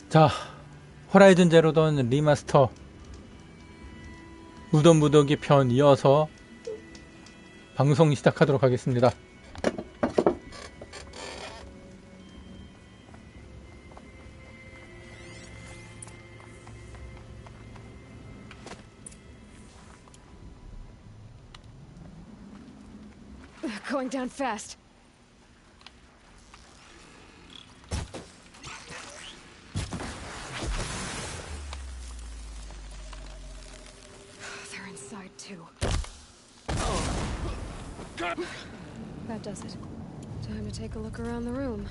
자, 호라이즌 제로던 리마스터 무덤무더기 편 이어서 방송 시작하도록 하겠습니다. Going down fast. They're inside too. That does it. Time to take a look around the room.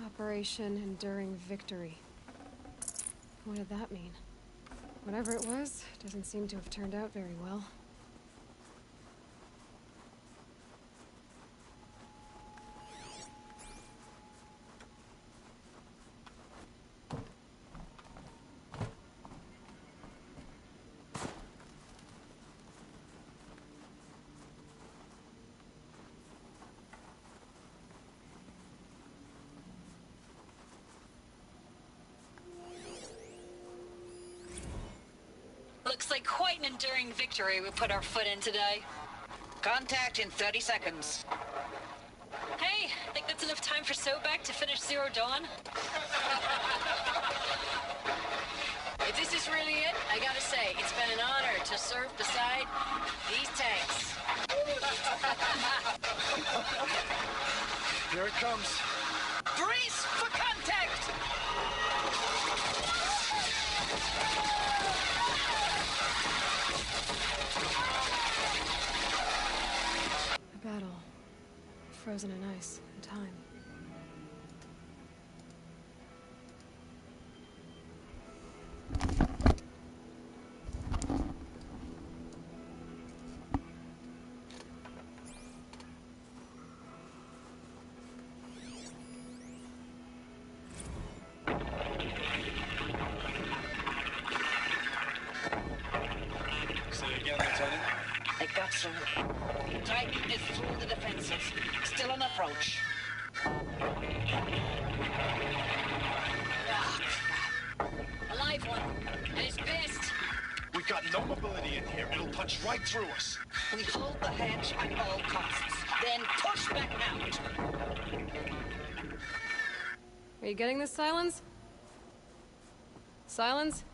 Operation Enduring Victory. What did that mean? Whatever it was, doesn't seem to have turned out very well. Looks like quite an enduring victory we put our foot in today. Contact in 30 seconds. Hey, think that's enough time for Sobek to finish Zero Dawn? If this is really it, I gotta say, it's been an honor to serve beside these tanks. Here it comes. Brace for contact! A battle. Frozen in ice and time. I got some. Titan is through the defenses. Still on approach. Ah, crap. A live one. And he's pissed. We've got no mobility in here. It'll punch right through us. We hold the hedge at all costs. Then push back out. Are you getting this, Silence? Silence?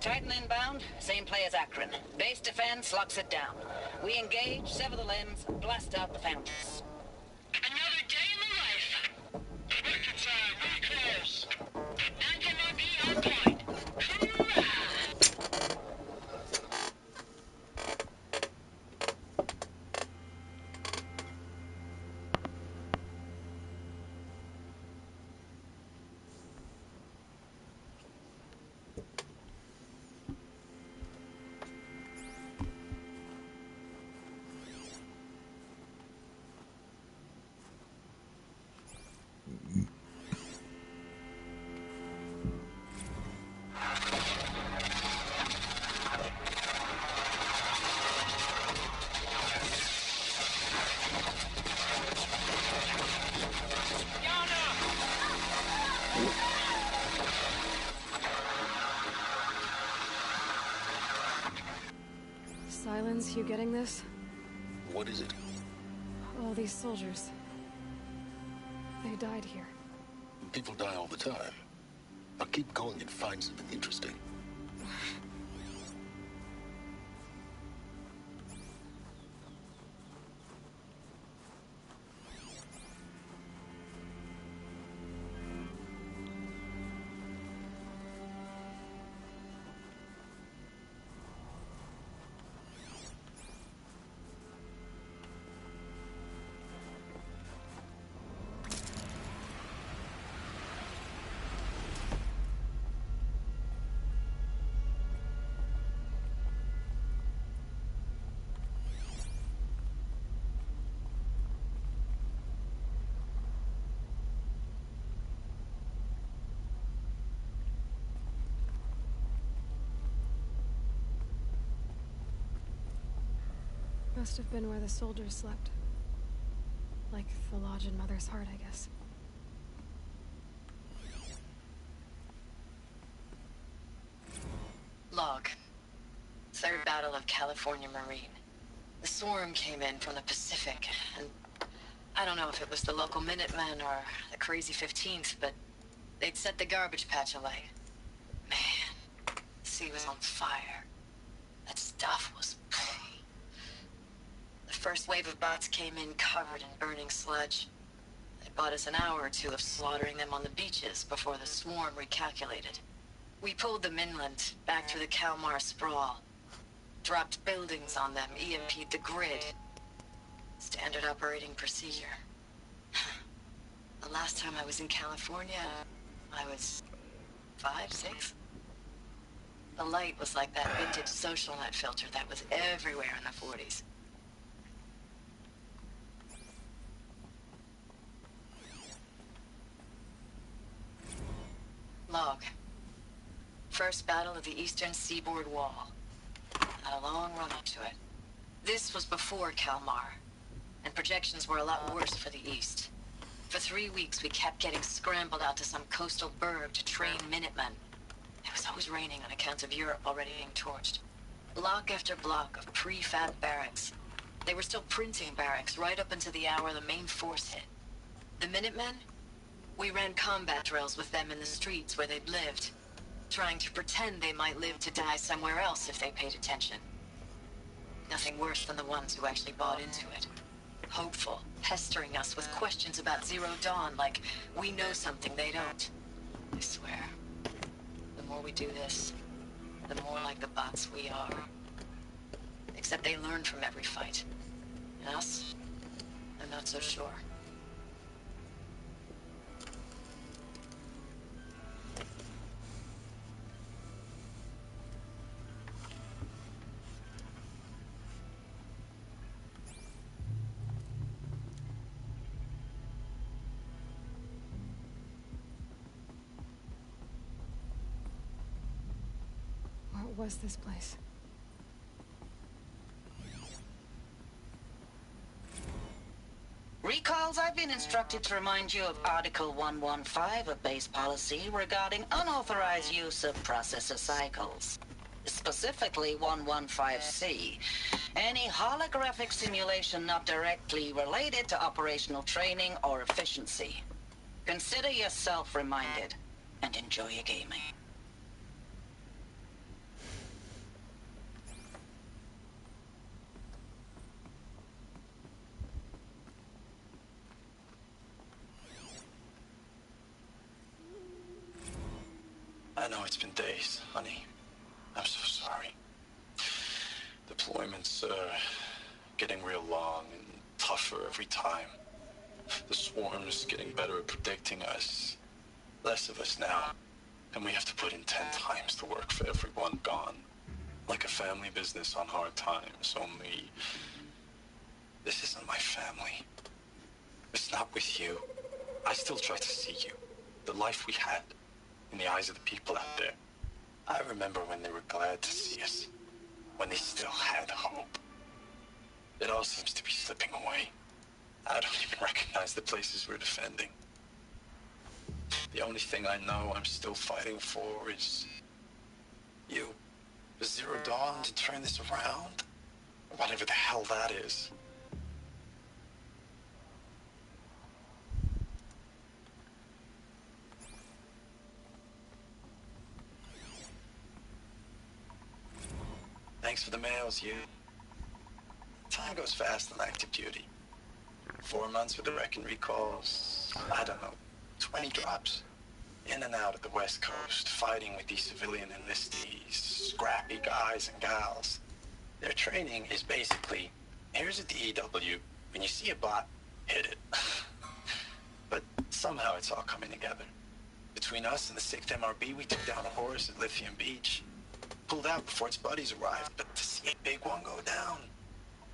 Titan inbound, same play as Akron. Base defense locks it down. We engage, sever the limbs, blast out the fountains. Another day in the life. Record time, very close. 19 MB on point. Hoorah! Silence, you getting this? What is it? All these soldiers. They died here. People die all the time. Now keep going and find something interesting. must have been where the soldiers slept. Like the lodge in Mother's Heart, I guess. Log. Third Battle of California Marine. The swarm came in from the Pacific, and I don't know if it was the local Minutemen or the crazy 15th, but they'd set the garbage patch alight. Man, the sea was on fire. That stuff was... The first wave of bots came in covered in burning sludge. They bought us an hour or two of slaughtering them on the beaches before the swarm recalculated. We pulled them inland, back through the Kalmar sprawl. Dropped buildings on them, EMP'd the grid. Standard operating procedure. The last time I was in California, I was 5, 6? The light was like that vintage social net filter that was everywhere in the 40s. Log. First battle of the eastern seaboard wall. Had a long run up to it. This was before Kalmar, and projections were a lot worse for the east. For 3 weeks, we kept getting scrambled out to some coastal burg to train Minutemen. It was always raining on account of Europe already being torched. Block after block of prefab barracks. They were still printing barracks right up until the hour the main force hit. The Minutemen? We ran combat drills with them in the streets where they'd lived, trying to pretend they might live to die somewhere else if they paid attention. Nothing worse than the ones who actually bought into it. Hopeful, pestering us with questions about Zero Dawn like we know something they don't. I swear, the more we do this, the more like the bots we are. Except they learn from every fight. And us? I'm not so sure. What was this place? Recalls, I've been instructed to remind you of Article 115 of base policy regarding unauthorized use of processor cycles. Specifically 115C. Any holographic simulation not directly related to operational training or efficiency. Consider yourself reminded and enjoy your gaming. I know it's been days, honey. I'm so sorry. Deployments are getting real long and tougher every time. The swarm's getting better at predicting us. Less of us now. And we have to put in 10 times the work for everyone gone. Like a family business on hard times, only... This isn't my family. It's not with you. I still try to see you. The life we had. In the eyes of the people out there. I remember when they were glad to see us. When they still had hope. It all seems to be slipping away. I don't even recognize the places we're defending. The only thing I know I'm still fighting for is... you. The Zero Dawn to turn this around? Or whatever the hell that is. Thanks for the mails, you. Time goes fast on active duty. 4 months with the wreck and recalls. I don't know, 20 drops. In and out of the West Coast, fighting with these civilian enlistees, scrappy guys and gals. Their training is basically, here's a DEW. When you see a bot, hit it. But somehow it's all coming together. Between us and the 6th MRB, we took down a horse at Lithium Beach. Pulled out before its buddies arrived, but to see a big one go down.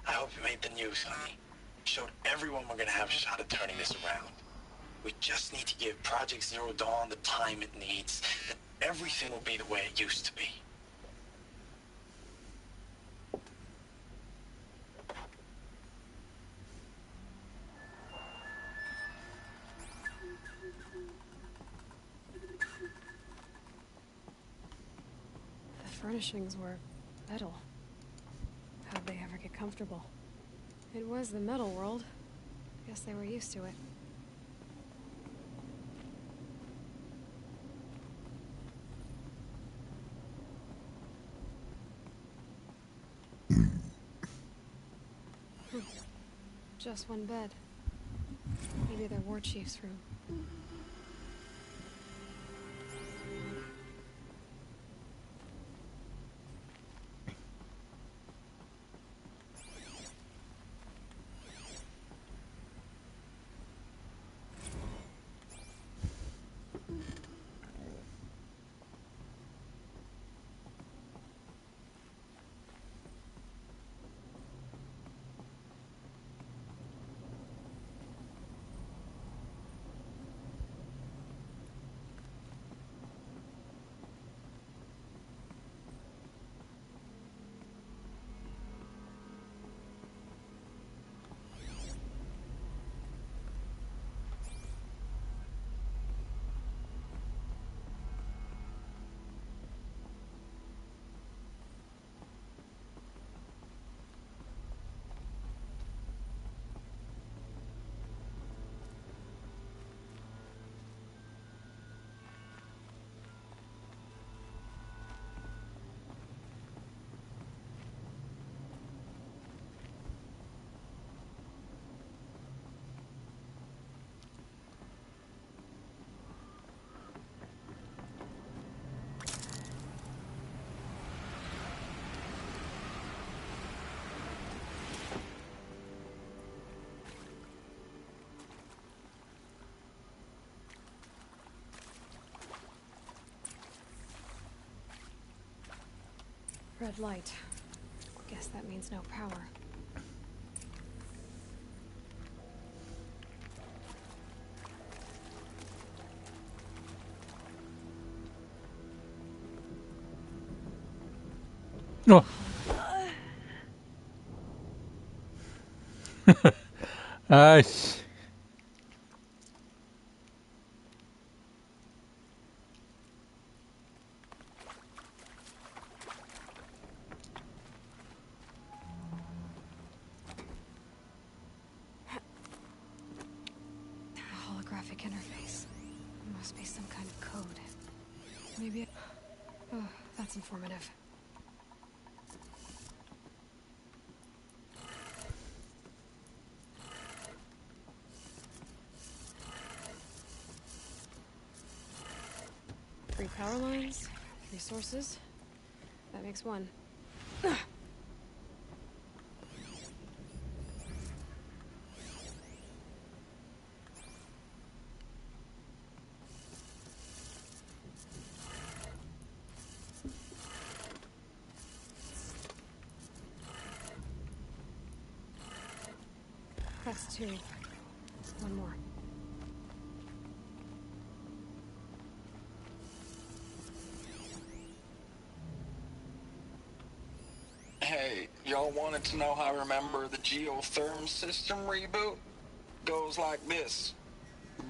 I hope you made the news, honey. Showed everyone we're gonna have a shot at turning this around. We just need to give Project Zero Dawn the time it needs. Then everything will be the way it used to be. furnishings were metal. How'd they ever get comfortable? It was the metal world. Guess they were used to it. Just one bed. Maybe their war chief's room. Red light. Guess that means no power. 어. 아이씨. Holographic interface. Must be some kind of code. Maybe. Oh, that's informative. Three power lines, resources. That makes one. That's two. One more. Hey, y'all wanted to know how I remember the geotherm system reboot? Goes like this.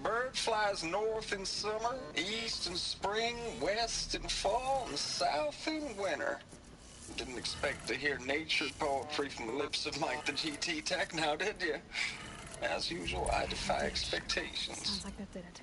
Bird flies north in summer, east in spring, west in fall, and south in winter. Didn't expect to hear nature poetry from the lips of Mike the GT Tech now, did you? As usual, I defy expectations. Sounds like that did it.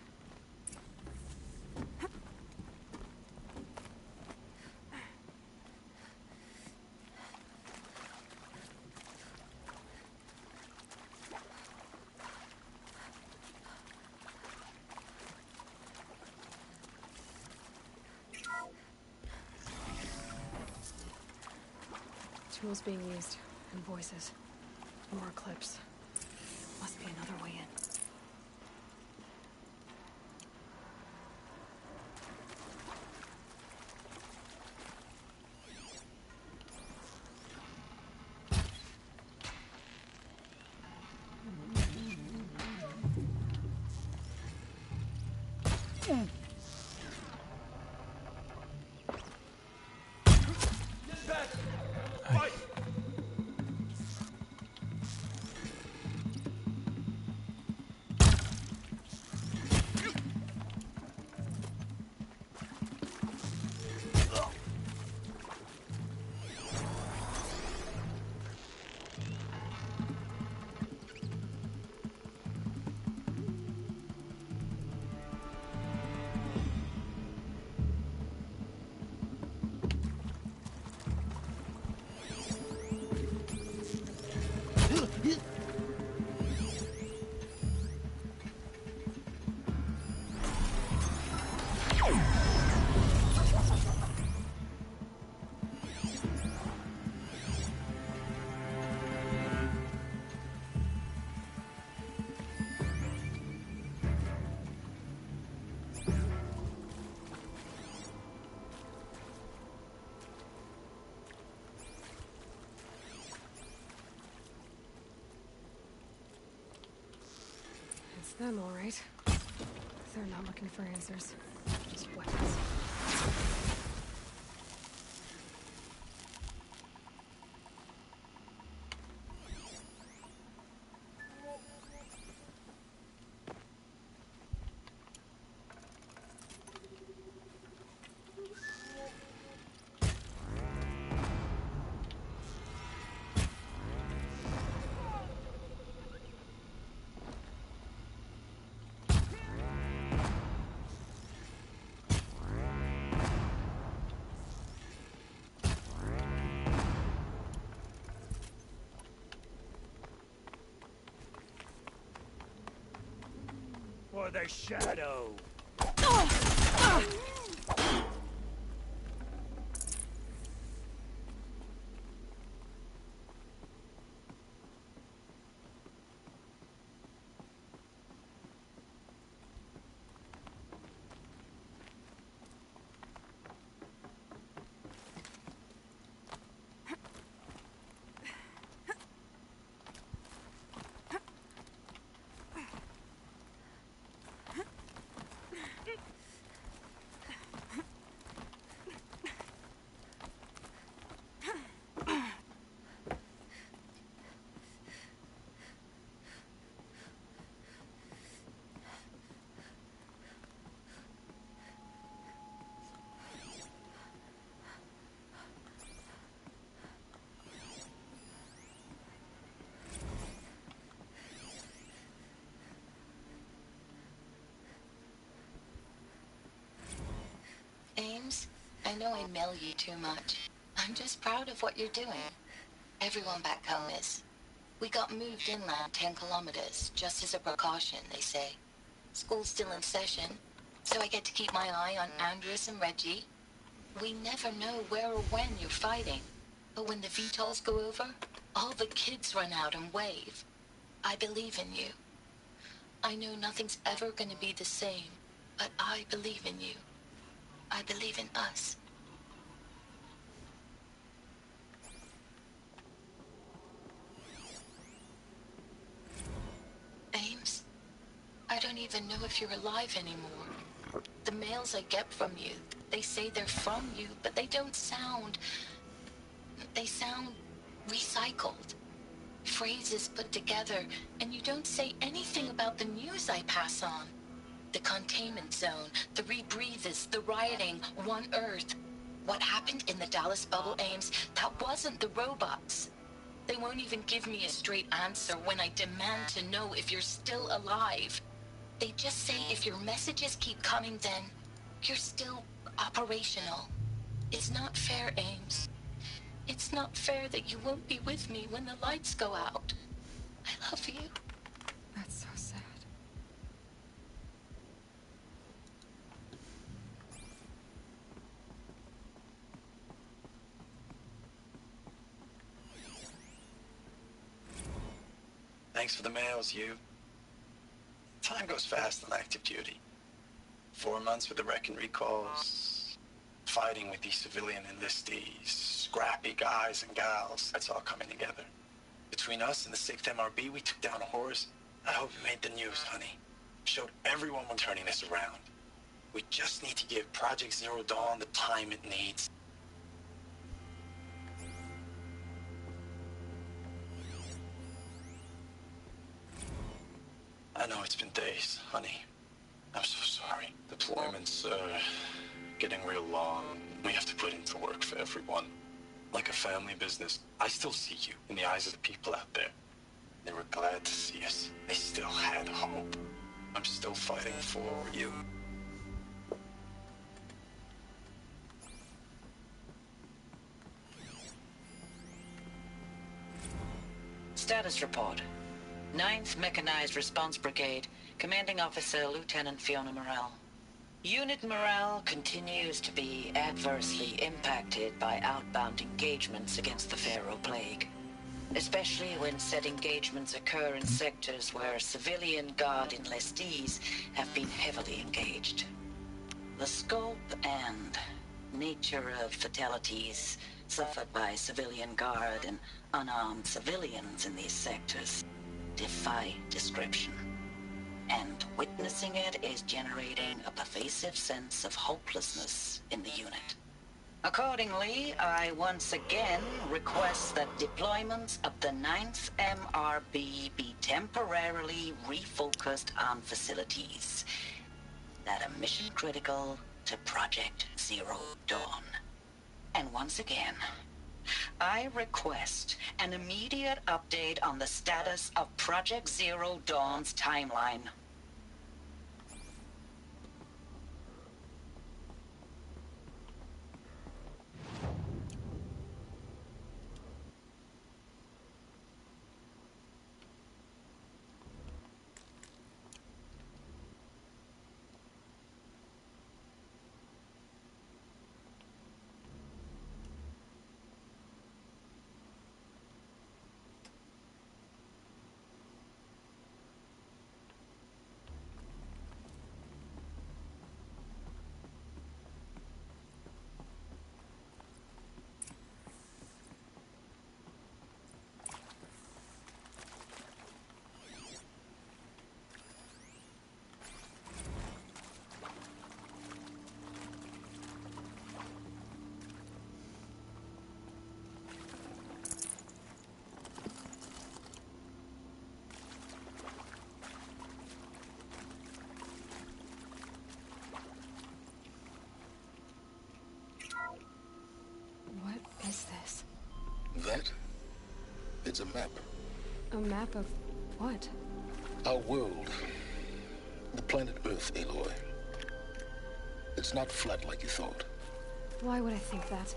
Tools being used, and voices. More clips. Must be another way in. It's them, all right. They're not looking for answers. Just weapons. For the shadow. Ames, I know I mail you too much. I'm just proud of what you're doing. Everyone back home is. We got moved inland 10 kilometers, just as a precaution, they say. School's still in session, so I get to keep my eye on Andres and Reggie. We never know where or when you're fighting, but when the VTOLs go over, all the kids run out and wave. I believe in you. I know nothing's ever gonna be the same, but I believe in you. I believe in us. Ames, I don't even know if you're alive anymore. The mails I get from you, they say they're from you, but they don't sound... They sound recycled. Phrases put together, and you don't say anything about the news I pass on. The containment zone, the rebreathers, the rioting, One Earth. What happened in the Dallas bubble, Ames, that wasn't the robots. They won't even give me a straight answer when I demand to know if you're still alive. They just say if your messages keep coming, then you're still operational. It's not fair, Ames. It's not fair that you won't be with me when the lights go out. I love you. That's so sad. Thanks for the mails, you. Time goes fast on active duty. 4 months with the wreck and recalls, fighting with these civilian enlistees, scrappy guys and gals. That's all coming together. Between us and the 6th MRB, we took down a horse. I hope it made the news, honey. Showed everyone we're turning this around. We just need to give Project Zero Dawn the time it needs. I know it's been days, honey. I'm so sorry. Deployments are getting real long. We have to put into work for everyone. Like a family business. I still see you in the eyes of the people out there. They were glad to see us. They still had hope. I'm still fighting for you. Status report. 9th Mechanized Response Brigade, Commanding Officer Lieutenant Fiona Morell. Unit morale continues to be adversely impacted by outbound engagements against the Pharaoh Plague, especially when said engagements occur in sectors where civilian guard enlistees have been heavily engaged. The scope and nature of fatalities suffered by civilian guard and unarmed civilians in these sectors defy description. And witnessing it is generating a pervasive sense of hopelessness in the unit. Accordingly, I once again request that deployments of the 9th MRB be temporarily refocused on facilities that are mission critical to Project Zero Dawn. And once again, I request an immediate update on the status of Project Zero Dawn's timeline. What is this? That? It's a map. A map of what? Our world. The planet Earth, Aloy. It's not flat like you thought. Why would I think that?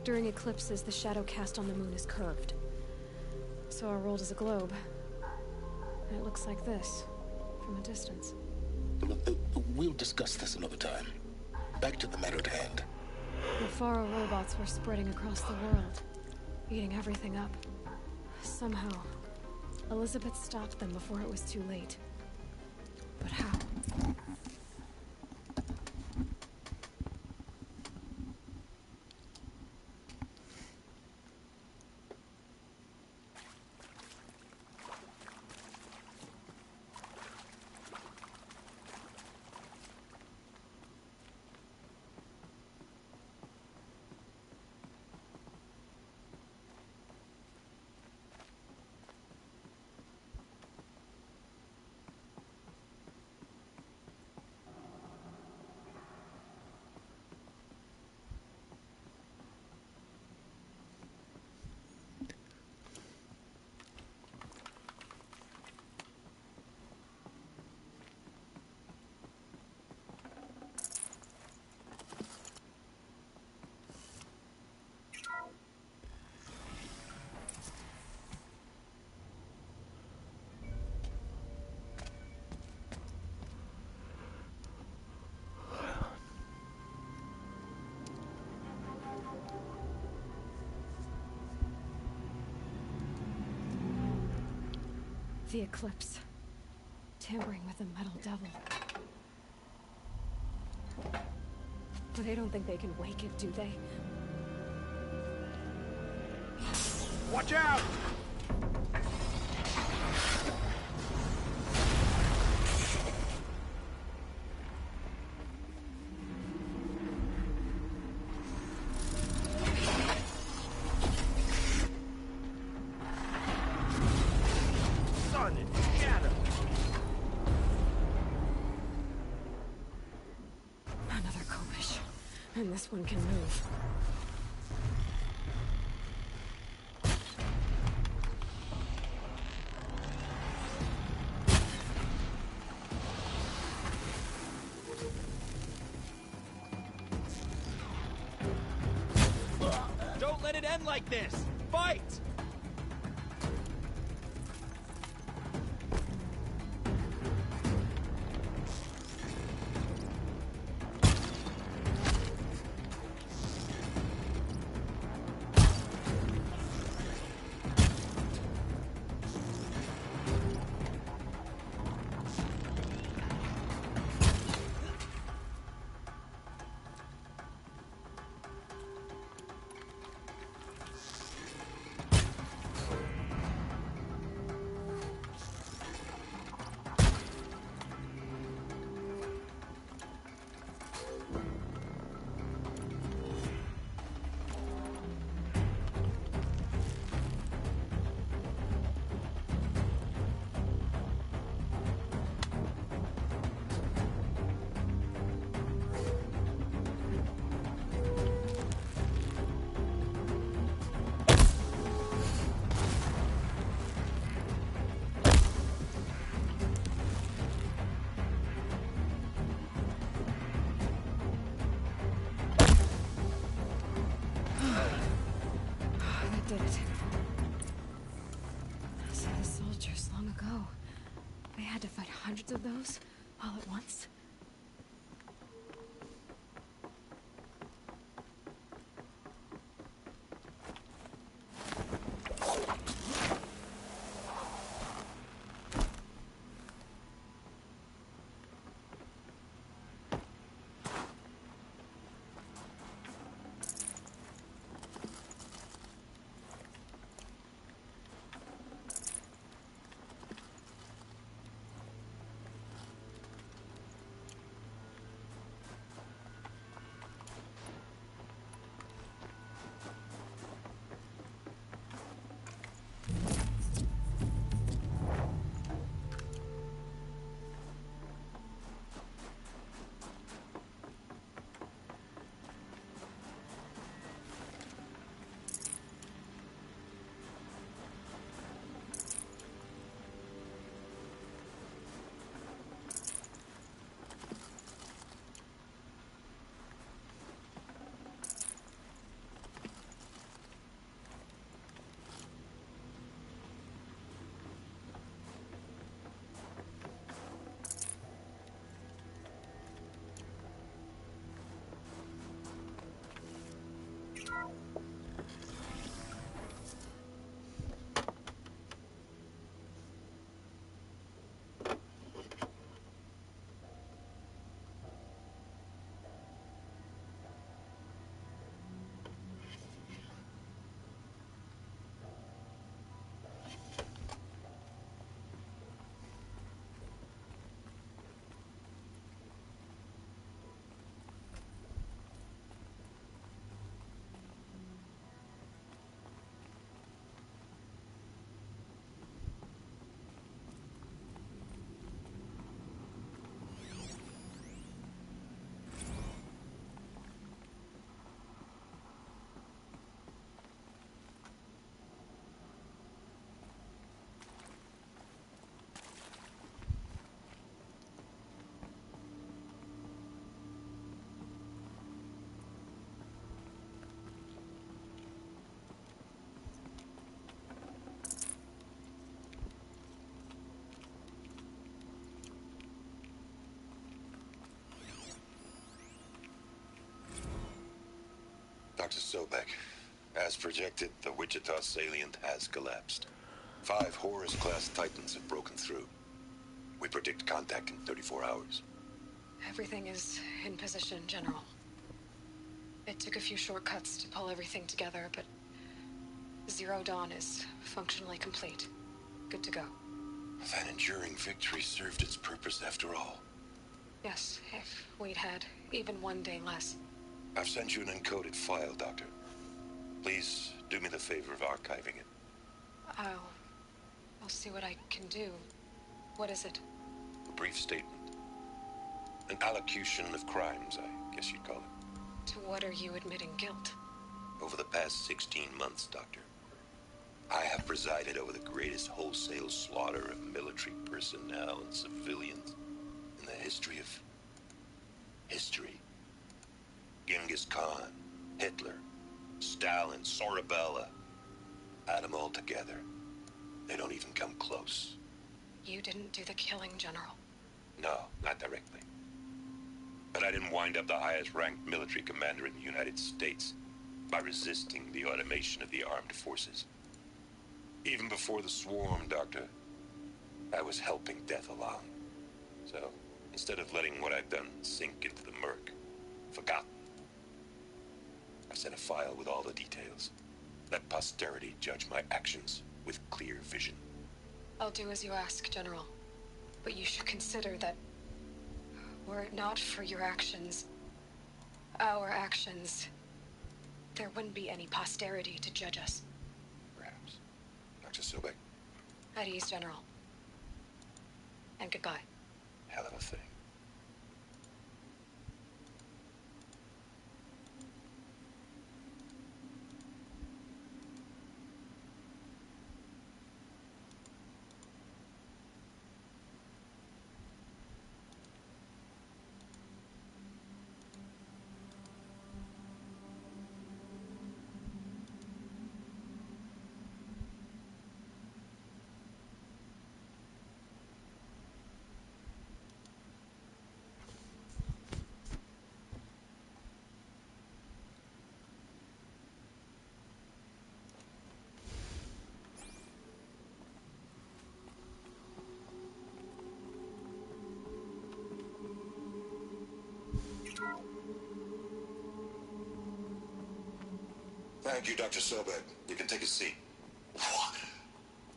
During eclipses, the shadow cast on the moon is curved. So our world is a globe. And it looks like this, from a distance. We'll discuss this another time. Back to the matter at hand. The Faro robots were spreading across the world, eating everything up. Somehow, Elizabeth stopped them before it was too late. But how? The eclipse. Tampering with the metal devil. But they don't think they can wake it, do they? Watch out! And this one can move. Don't let it end like this! Fight! did it. So the soldiers long ago, they had to fight hundreds of those all at once? Dr. Sobek, as projected, the Wichita salient has collapsed. 5 Horus-class Titans have broken through. We predict contact in 34 hours. Everything is in position, General. It took a few shortcuts to pull everything together, but Zero Dawn is functionally complete. Good to go. That enduring victory served its purpose after all. Yes, if we'd had even one day less. I've sent you an encoded file, Doctor. Please do me the favor of archiving it. I'll see what I can do. What is it? A brief statement. An allocution of crimes, I guess you'd call it. To what are you admitting guilt? Over the past 16 months, Doctor, I have presided over the greatest wholesale slaughter of military personnel and civilians in the history of history. Genghis Khan, Hitler, Stalin, Sorabella. Add them all together. They don't even come close. You didn't do the killing, General. No, not directly. But I didn't wind up the highest-ranked military commander in the United States by resisting the automation of the armed forces. Even before the swarm, Doctor, I was helping death along. So, instead of letting what I've done sink into the murk, forgotten, I sent a file with all the details. Let posterity judge my actions with clear vision. I'll do as you ask, General. But you should consider that were it not for your actions, our actions, there wouldn't be any posterity to judge us. Perhaps. Dr. Sobek. At ease, General. And goodbye. Hell of a thing. Thank you, Dr. Sobek. You can take a seat. What?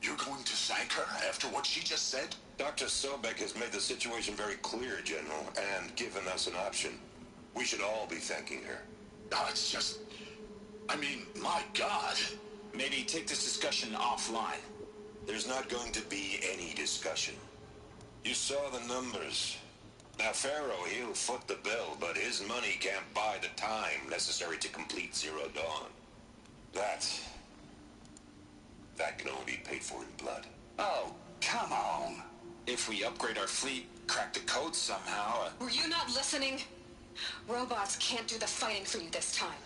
You're going to thank her after what she just said? Dr. Sobek has made the situation very clear, General, and given us an option. We should all be thanking her. No, it's just... I mean, my God. Maybe take this discussion offline. There's not going to be any discussion. You saw the numbers. Now, Pharaoh, he'll foot the bill, but his money can't buy the time necessary to complete Zero Dawn. That can only be paid for in blood. Oh, come on. If we upgrade our fleet, crack the code somehow... Were you not listening? Robots can't do the fighting for you this time.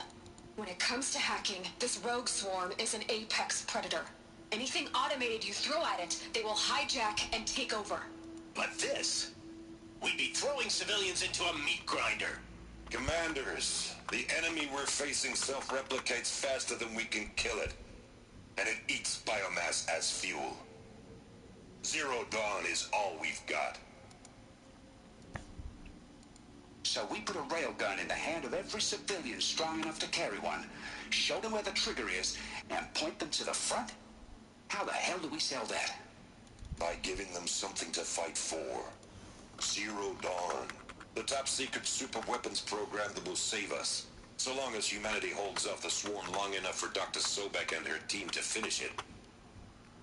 When it comes to hacking, this rogue swarm is an apex predator. Anything automated you throw at it, they will hijack and take over. But this... We'd be throwing civilians into a meat grinder. Commanders, the enemy we're facing self-replicates faster than we can kill it. And it eats biomass as fuel. Zero Dawn is all we've got. So we put a railgun in the hand of every civilian strong enough to carry one, show them where the trigger is, and point them to the front? How the hell do we sell that? By giving them something to fight for. Zero Dawn. The top-secret super-weapons program that will save us. So long as humanity holds off the swarm long enough for Dr. Sobek and her team to finish it.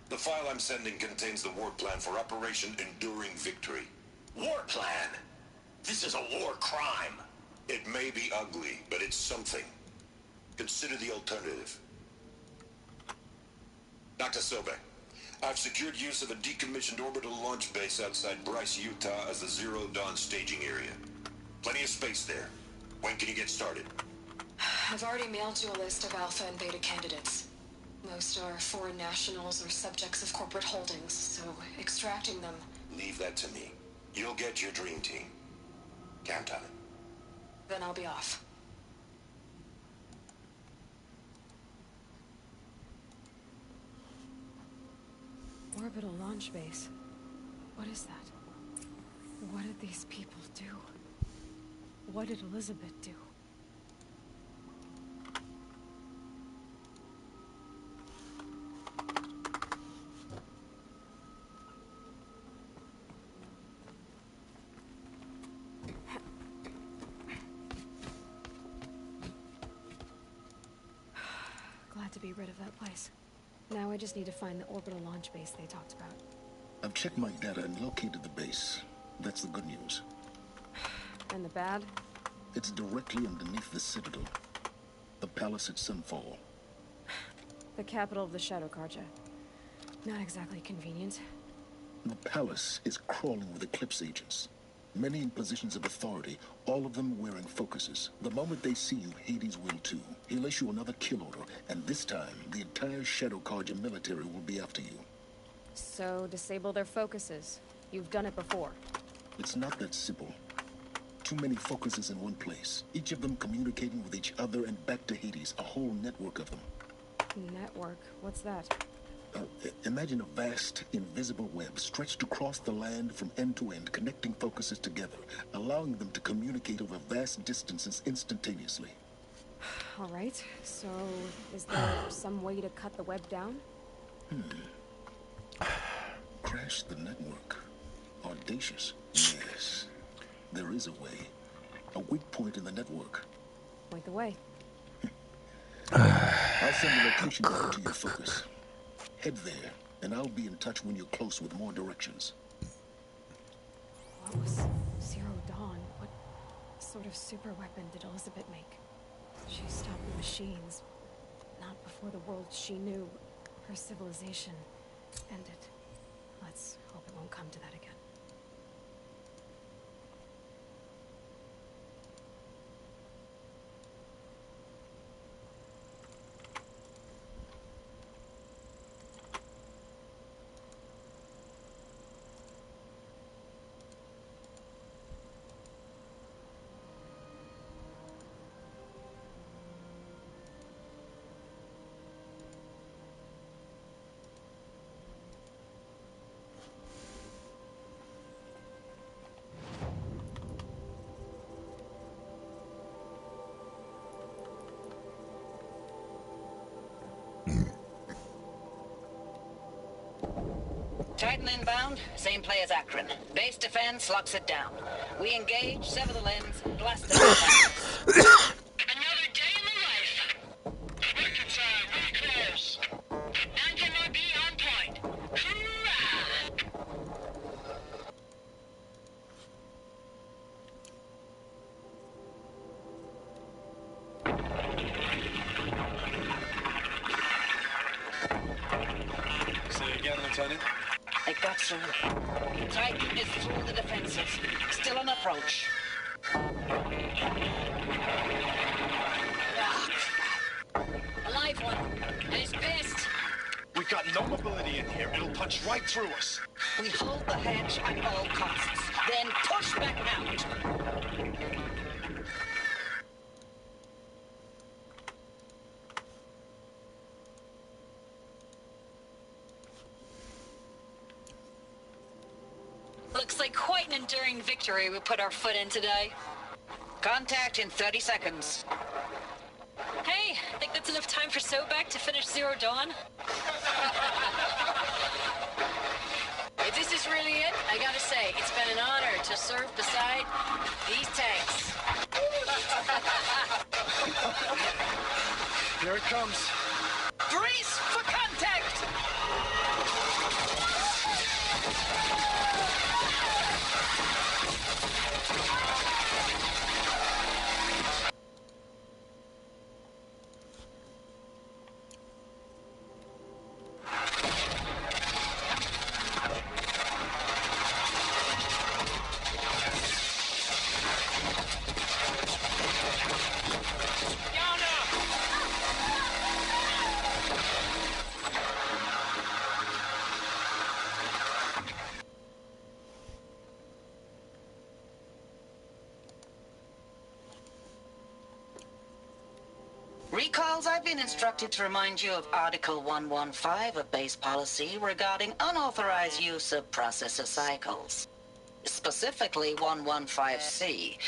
The file I'm sending contains the war plan for Operation Enduring Victory. War plan? This is a war crime. It may be ugly, but it's something. Consider the alternative. Dr. Sobek, I've secured use of a decommissioned orbital launch base outside Bryce, Utah as the Zero Dawn staging area. Plenty of space there. When can you get started? I've already mailed you a list of alpha and beta candidates. Most are foreign nationals or subjects of corporate holdings, so extracting them... Leave that to me. You'll get your dream team. Count on it. Then I'll be off. Orbital launch base. What is that? What did these people do? What did Elizabeth do? Glad to be rid of that place. Now I just need to find the orbital launch base they talked about. I've checked my data and located the base. That's the good news. And the bad? It's directly underneath the Citadel. The palace at Sunfall. The capital of the Shadow Carja. Not exactly convenient. The palace is crawling with Eclipse agents. Many in positions of authority, all of them wearing focuses. The moment they see you, Hades will too. He'll issue another kill order, and this time, the entire Shadow Carja military will be after you. So, disable their focuses. You've done it before. It's not that simple. Too many focuses in one place, each of them communicating with each other and back to Hades, a whole network of them. Network? What's that? Imagine a vast, invisible web stretched across the land from end to end, connecting focuses together, allowing them to communicate over vast distances instantaneously. All right, so is there some way to cut the web down? Crash the network. Audacious. Yes, there is a way. A weak point in the network. Point the way. I'll send the location down to your focus. Head there, and I'll be in touch when you're close with more directions. What was Zero Dawn? What sort of super weapon did Elizabeth make? She stopped the machines. Not before the world she knew, her civilization, ended. Let's hope it won't come to that again. Titan inbound, same play as Akron. Base defense locks it down. We engage, sever the limbs, blast the Another day in the life. Working time, really close. MMORPG on point. Hoorah! Say again, Lieutenant. It got through. Titan is through the defenses. Still an approach. A live one. And he's pissed. We've got no mobility in here. It'll punch right through us. We hold the hedge at all costs, then push back out. Looks like quite an enduring victory we put our foot in today. Contact in 30 seconds. Hey, think that's enough time for Sobek to finish Zero Dawn? If this is really it, I gotta say, it's been an honor to serve beside these tanks. Here it comes. Brace for contact! Recalls, I've been instructed to remind you of Article 115 of base policy regarding unauthorized use of processor cycles. Specifically 115C.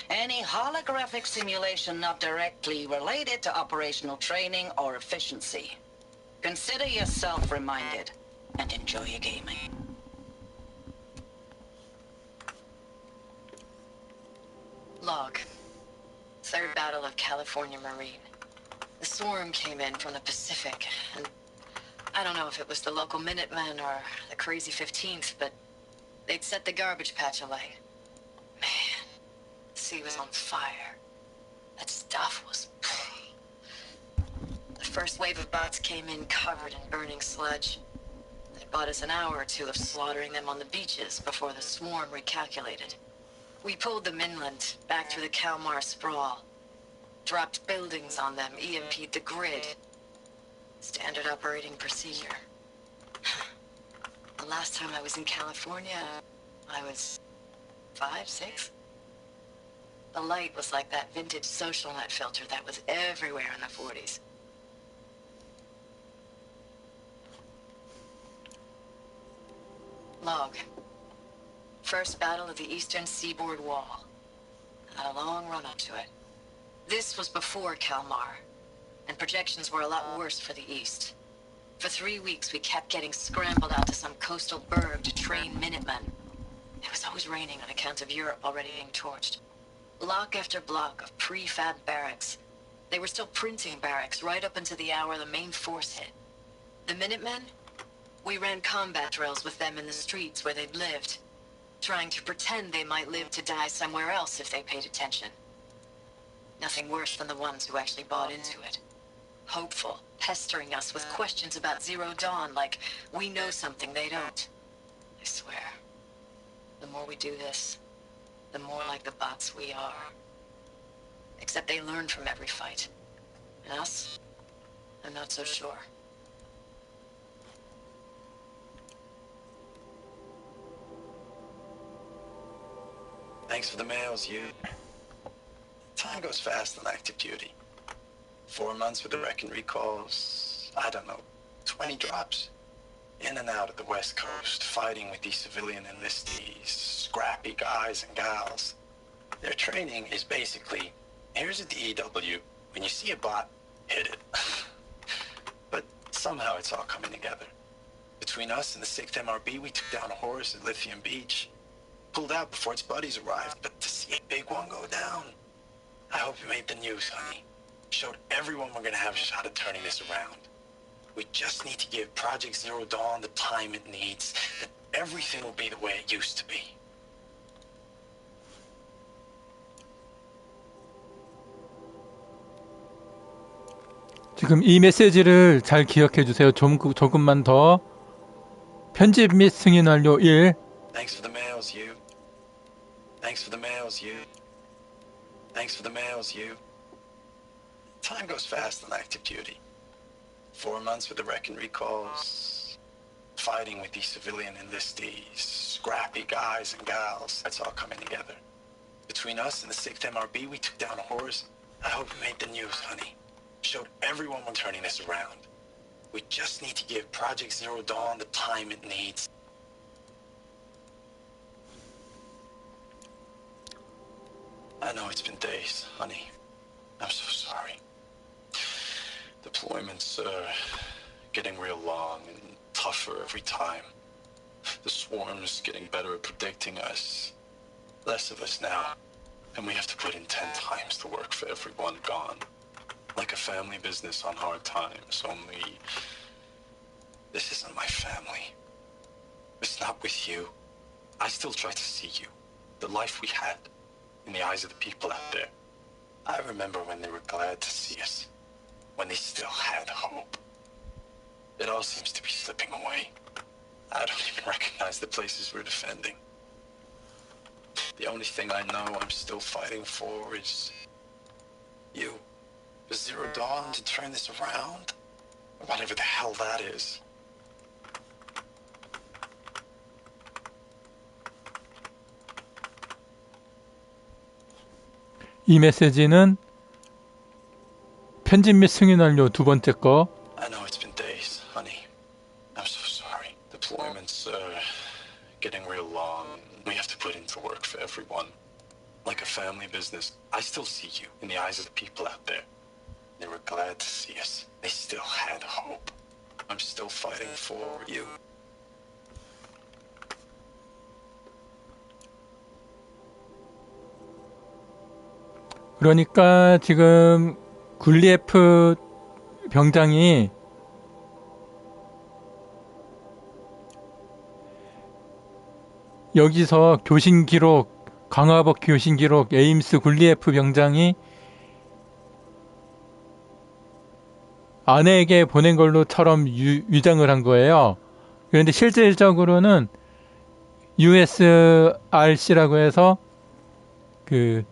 Any holographic simulation not directly related to operational training or efficiency. Consider yourself reminded and enjoy your gaming. Log. Third Battle of California Marine. The swarm came in from the Pacific, and I don't know if it was the local Minutemen or the crazy 15th, but they'd set the garbage patch alight. Man, the sea was on fire. That stuff was... The first wave of bots came in covered in burning sludge. They bought us an hour or two of slaughtering them on the beaches before the swarm recalculated. We pulled them inland, back through the Kalmar sprawl. Dropped buildings on them, EMP'd the grid. Standard operating procedure. The last time I was in California, I was 5, 6? The light was like that vintage social net filter that was everywhere in the 40s. Log. First battle of the eastern seaboard wall. Had a long run up to it. This was before Kalmar, and projections were a lot worse for the east. For 3 weeks, we kept getting scrambled out to some coastal burg to train Minutemen. It was always raining on account of Europe already being torched. Block after block of prefab barracks. They were still printing barracks right up until the hour the main force hit. The Minutemen? We ran combat drills with them in the streets where they'd lived, trying to pretend they might live to die somewhere else if they paid attention. Nothing worse than the ones who actually bought into it. Hopeful, pestering us with questions about Zero Dawn like we know something they don't. I swear, the more we do this, the more like the bots we are. Except they learn from every fight. And us? I'm not so sure. Thanks for the mails, you. Time goes fast on active duty. 4 months with the wreck and recalls, I don't know, 20 drops. In and out of the West Coast, fighting with these civilian enlistees, scrappy guys and gals. Their training is basically, here's a DEW, when you see a bot, hit it. But somehow it's all coming together. Between us and the 6th MRB, we took down a horse at Lithium Beach. Pulled out before its buddies arrived, but to see a big one go down, I hope it made the news, honey. Showed everyone we're gonna have a shot at turning this around. We just need to give Project Zero Dawn the time it needs, then everything will be the way it used to be. 지금 이 메시지를 잘 기억해 주세요. 조금만 더. 편집 및 승인 완료 1. Thanks for the mails, you. Thanks for the mails, you. Thanks for the mails, you. Time goes fast on active duty. 4 months with the wreck and recalls. Fighting with these civilian enlistees. Scrappy guys and gals. That's all coming together. Between us and the 6th MRB, we took down a horse. I hope it made the news, honey. Showed everyone we're turning this around. We just need to give Project Zero Dawn the time it needs. I know it's been days, honey. I'm so sorry. Deployments are getting real long and tougher every time. The swarm's getting better at predicting us. Less of us now, and we have to put in 10 times the work for everyone gone. Like a family business on hard times, only this isn't my family. It's not with you. I still try to see you, the life we had, in the eyes of the people out there. I remember when they were glad to see us, when they still had hope. It all seems to be slipping away. I don't even recognize the places we're defending. The only thing I know I'm still fighting for is you. For Zero Dawn to turn this around, or whatever the hell that is. 이 메시지는 편집 및 승인 완료 두 번째 거. I know it's been days, honey. I'm so sorry. Deployments are getting real long. We have to put into work for everyone. Like a family business. I still see you in the eyes of the people out there. They were glad to see us. They still had hope. I'm still fighting for you. 그러니까 지금 굴리에프 병장이 여기서 교신 기록, 강화복 교신 기록, 에임스 굴리에프 병장이 아내에게 보낸 걸로처럼 위장을 한 거예요. 그런데 실질적으로는 USRC라고 해서 그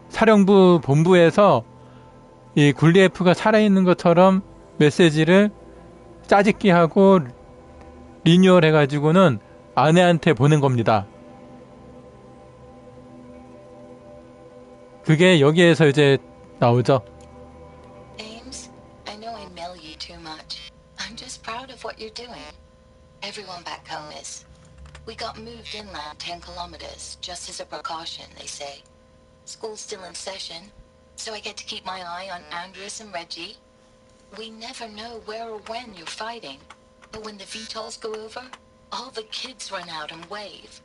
사령부 본부에서 이 굴리에프가 살아있는 것처럼 메시지를 짜집기 하고 리뉴얼 해가지고는 아내한테 보낸 겁니다. 그게 여기에서 이제 나오죠. Ames, I know I mail you too much. I'm just proud of what you're doing. Everyone back home is. We got moved inland 10 kilometers, just as a precaution, they say. School's still in session, so I get to keep my eye on Andres and Reggie. We never know where or when you're fighting, but when the VTOLs go over, all the kids run out and wave.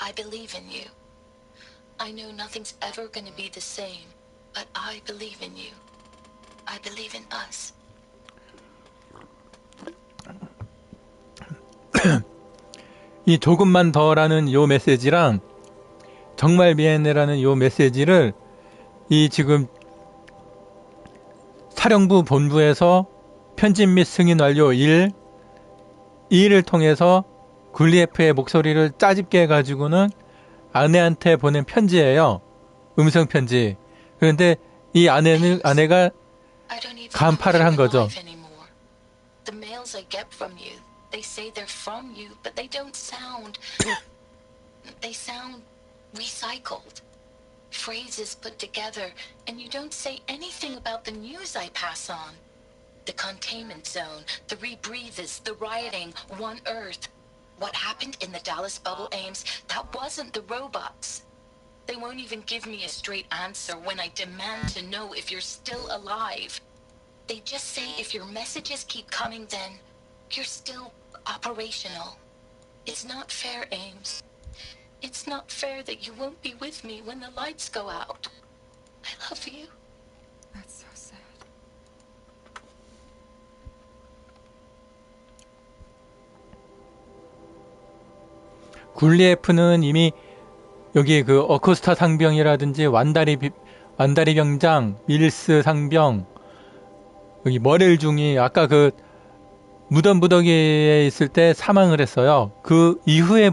I believe in you. I know nothing's ever gonna be the same, but I believe in you. I believe in us. 이 조금만 더라는 요 메시지랑 정말 미안해라는 요 메시지를 이 지금 사령부 본부에서 편집 및 승인 완료 1, 이 일을 통해서 굴리에프의 목소리를 짜집게 해가지고는 아내한테 보낸 편지예요. 음성 편지. 그런데 이 아내가 간파를 한 거죠. The mails I get from you, they say they're from you, but they don't sound. They sound recycled. Phrases put together, and you don't say anything about the news I pass on. The containment zone, the rebreathers, the rioting, One Earth. What happened in the Dallas bubble, Ames, that wasn't the robots. They won't even give me a straight answer when I demand to know if you're still alive. They just say if your messages keep coming, then you're still operational. It's not fair, Ames. It's not fair that you won't be with me when the lights go out. I love you. That's so sad. 굴리에프는 이미 여기 그 어쿠스타 상병이라든지 완다리 병장, 밀스 상병, 여기 머렐 중이 아까 그 무덤 부더기에 있을 때 사망을 했어요. 그 이후에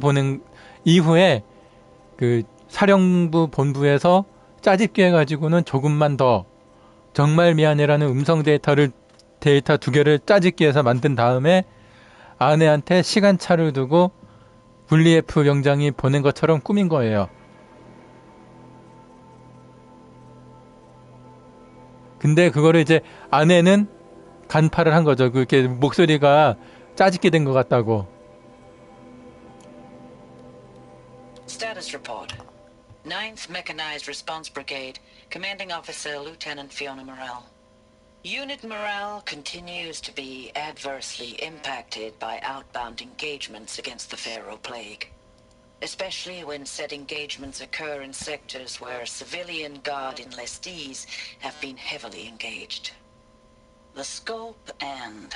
그 사령부 본부에서 짜집기 해가지고는 조금만 더 정말 미안해라는 음성 데이터 2개를 짜집기 해서 만든 다음에 아내한테 시간차를 두고 굴리에프 병장이 보낸 것처럼 꾸민 거예요. 근데 그거를 이제 아내는 간파를 한 거죠. 그렇게 목소리가 짜집게 된 것 같다고. Status report. 9th Mechanized Response Brigade, Commanding Officer Lieutenant Fiona Morrell. Unit morale continues to be adversely impacted by outbound engagements against the Pharaoh Plague, especially when said engagements occur in sectors where civilian guard enlistees have been heavily engaged. The scope and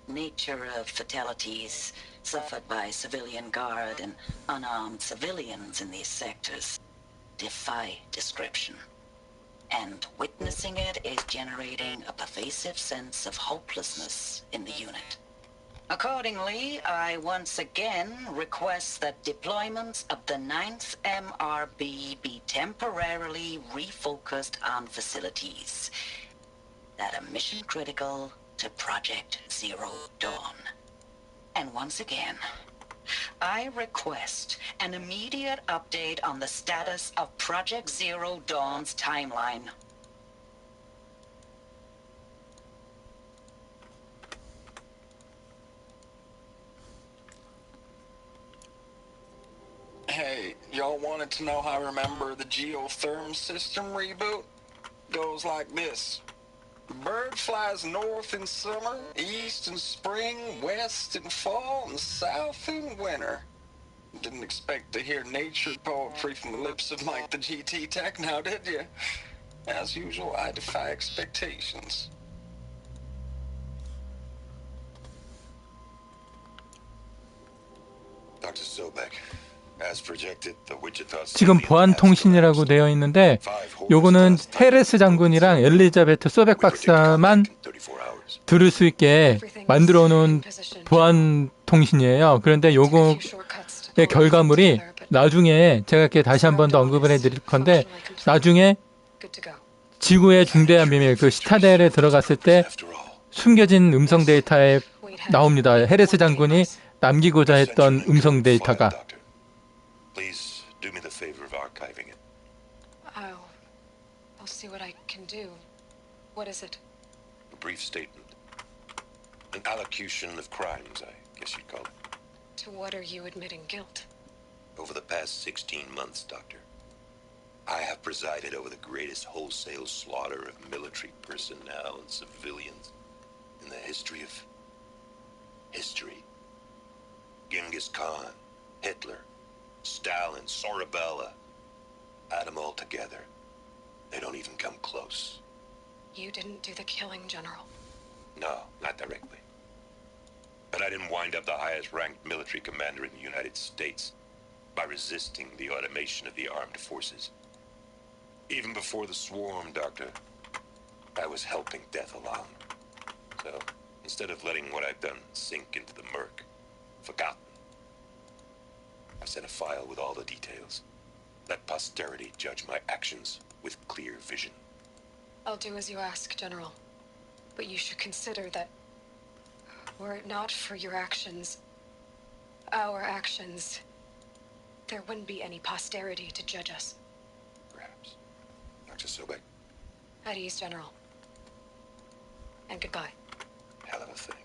nature of fatalities suffered by civilian guard and unarmed civilians in these sectors defy description. And witnessing it is generating a pervasive sense of hopelessness in the unit. Accordingly, I once again request that deployments of the 9th MRB be temporarily refocused on facilities that are mission critical to Project Zero Dawn. And once again, I request an immediate update on the status of Project Zero Dawn's timeline. Hey, y'all wanted to know how I remember the geotherm system reboot? Goes like this. Bird flies north in summer, east in spring, west in fall, and south in winter. Didn't expect to hear nature poetry from the lips of Mike the GT Tech now, did you? As usual, I defy expectations. Dr. Sobek, as projected, the Wichita 지금 보안통신이라고 되어 있는데 요거는 헤레스 장군이랑 엘리자베트 소백 박사만 들을 수 있게 만들어 놓은 보안통신이에요. 그런데 요거의 결과물이 나중에 제가 이렇게 다시 한 번 더 언급을 해드릴 건데 나중에 지구의 중대한 비밀 그 시타델에 들어갔을 때 숨겨진 음성 데이터에 나옵니다. 헤레스 장군이 남기고자 했던 음성 데이터가. Please do me the favor of archiving it. I'll see what I can do. What is it? A brief statement. An allocution of crimes, I guess you'd call it. To what are you admitting guilt? Over the past 16 months, Doctor, I have presided over the greatest wholesale slaughter of military personnel and civilians in the history of history. Genghis Khan, Hitler, Stalin, Sorabella, add them all together. They don't even come close. You didn't do the killing, General. No, not directly. But I didn't wind up the highest ranked military commander in the United States by resisting the automation of the armed forces. Even before the swarm, Doctor, I was helping death along. So, instead of letting what I've done sink into the murk, forgotten, I sent a file with all the details. Let posterity judge my actions with clear vision. I'll do as you ask, General. But you should consider that were it not for your actions, our actions, there wouldn't be any posterity to judge us. Perhaps. Dr. Sobek. At ease, General. And goodbye. Hell of a thing.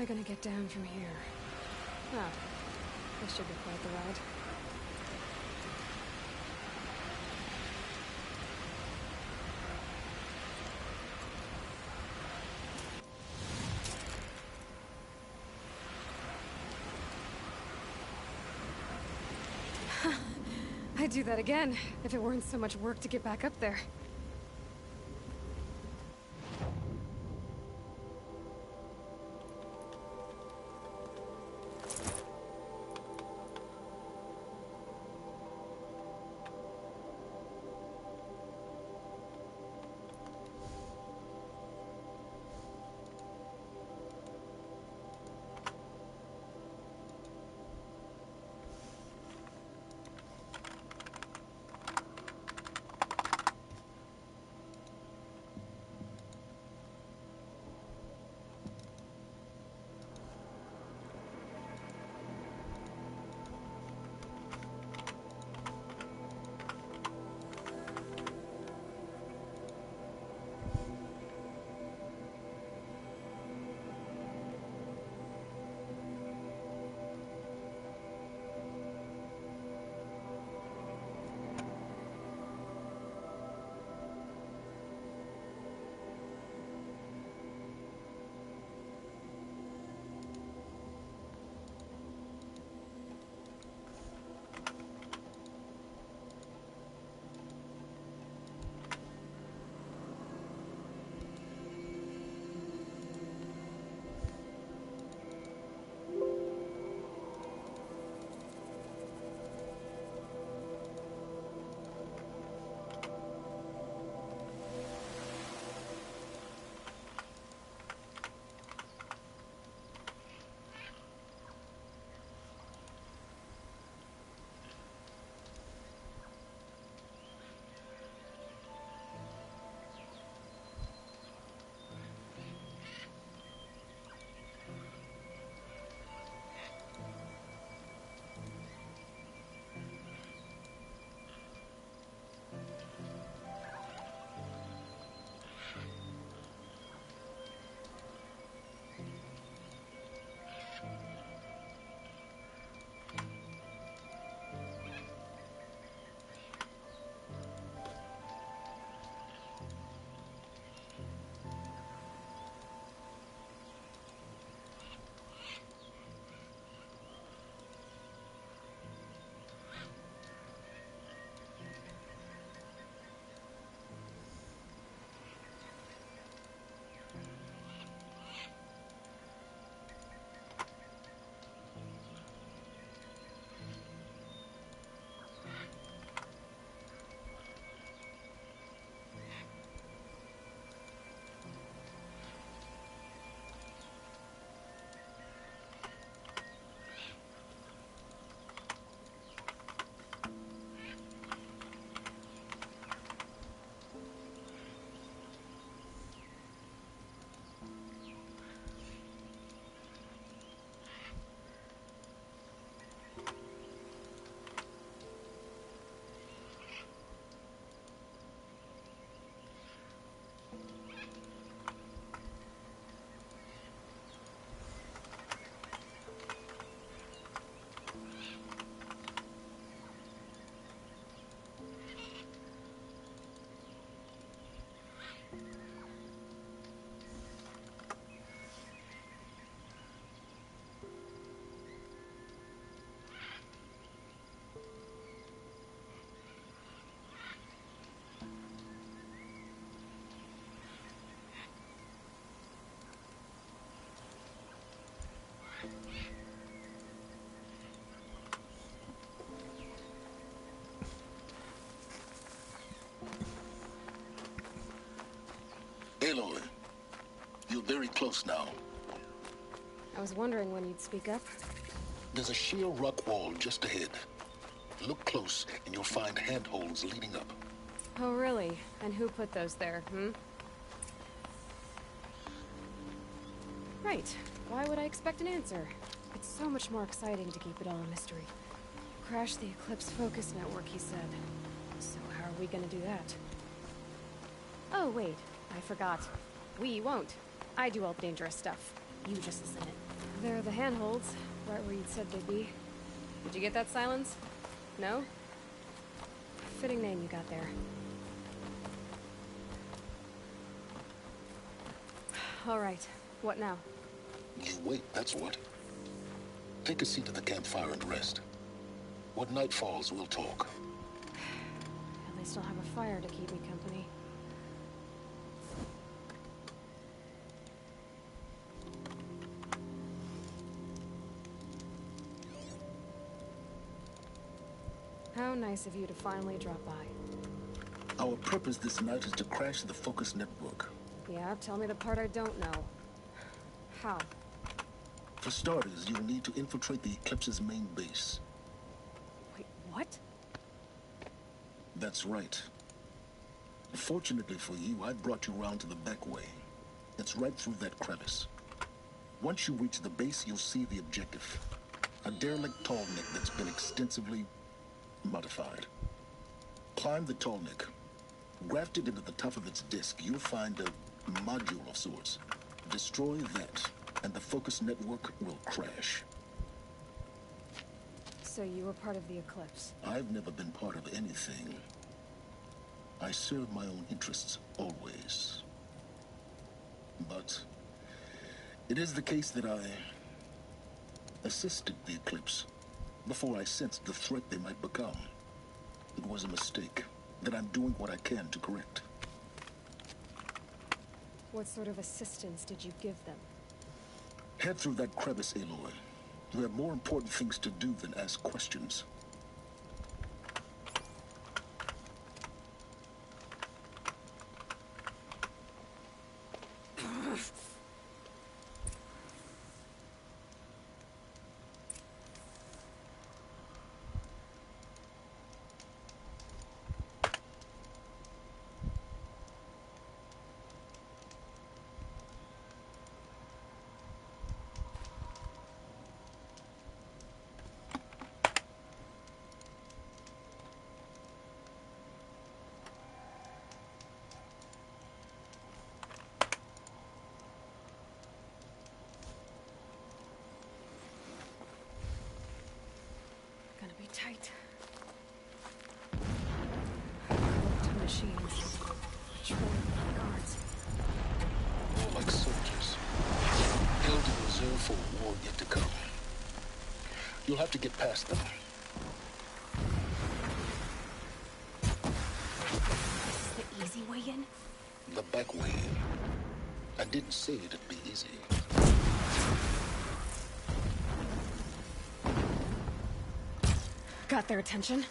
I gonna get down from here? Oh, this should be quite the ride. I'd do that again, if it weren't so much work to get back up there. Aloy, you're very close now. I was wondering when you'd speak up. There's a sheer rock wall just ahead. Look close and you'll find handholds leading up. Oh, really? And who put those there, Right. Why would I expect an answer? It's so much more exciting to keep it all a mystery. Crash the Eclipse Focus Network, he said. So how are we gonna do that? Oh, wait. I forgot. We won't. I do all the dangerous stuff. You just listen in. There are the handholds, right where you'd said they'd be. Did you get that, Silence? No? Fitting name you got there. All right, what now? You wait, that's what. Take a seat at the campfire and rest. When night falls, we'll talk. At least I'll have a fire to keep me company. How nice of you to finally drop by. Our purpose this night is to crash the Focus network. Yeah, tell me the part I don't know. How? For starters, you'll need to infiltrate the Eclipse's main base. Wait, what? That's right. Fortunately for you, I brought you around to the back way. It's right through that crevice. Once you reach the base, you'll see the objective. A derelict tall neck that's been extensively modified. Climb the tall neck. Grafted into the top of its disk, you'll find a module of sorts. Destroy that, and the Focus network will crash. So you were part of the Eclipse? I've never been part of anything. I serve my own interests, always. But it is the case that I assisted the Eclipse before I sensed the threat they might become. It was a mistake that I'm doing what I can to correct. What sort of assistance did you give them? Head through that crevice, Aloy. You have more important things to do than ask questions. Gonna be tight. Two machines. Patrolling the guards. More like soldiers. Held in reserve for a war yet to come. You'll have to get past them. Is this the easy way in? The back way. I didn't say it'd be easy. Got their attention?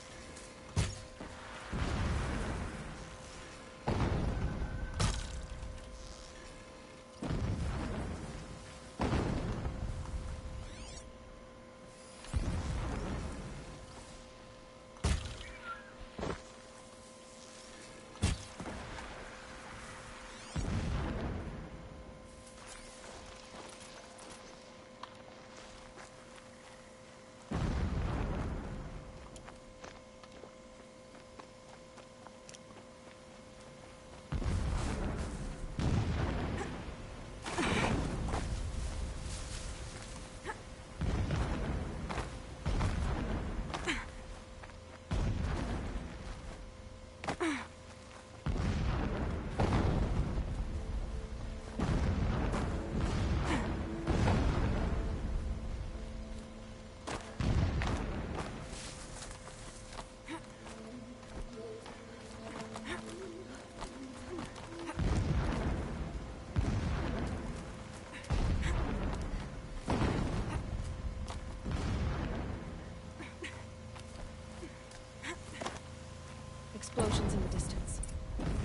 Explosions in the distance.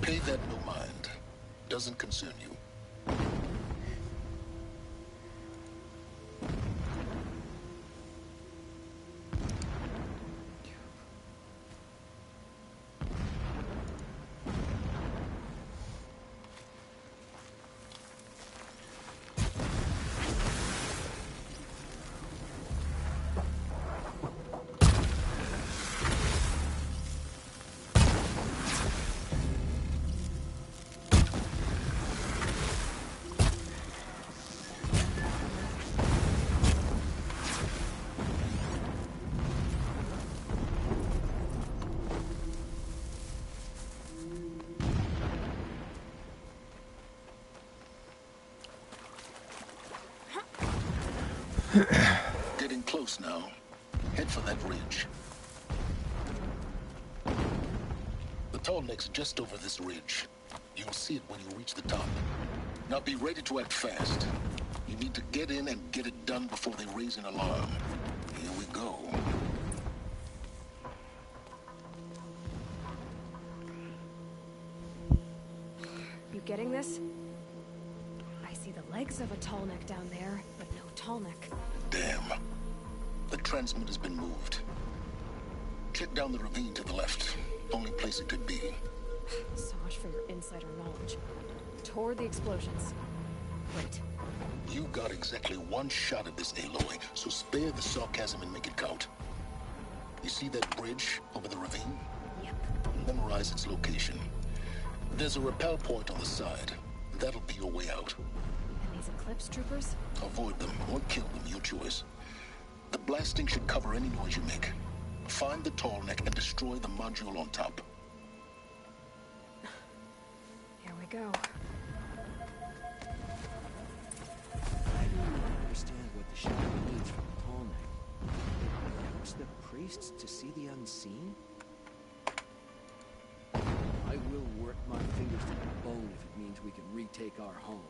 Pay that no mind. Doesn't concern you. Getting close now. Head for that ridge. The tall neck's just over this ridge. You'll see it when you reach the top. Now be ready to act fast. You need to get in and get it done before they raise an alarm. Here we go. You getting this? I see the legs of a tall neck down there, but no tall neck. Damn. The transmitter's been moved. Check down the ravine to the left. Only place it could be. So much for your insider knowledge. Toward the explosions. Wait. You got exactly one shot at this, Aloy, so spare the sarcasm and make it count. You see that bridge over the ravine? Yep. Memorize its location. There's a rappel point on the side. That'll be your way out. And these Eclipse troopers? Avoid them or kill them, your choice. The blasting should cover any noise you make. Find the tall neck and destroy the module on top. Here we go. I don't understand what the shadow needs from the tall neck. Helps the priests to see the unseen? I will work my fingers to the bone if it means we can retake our home.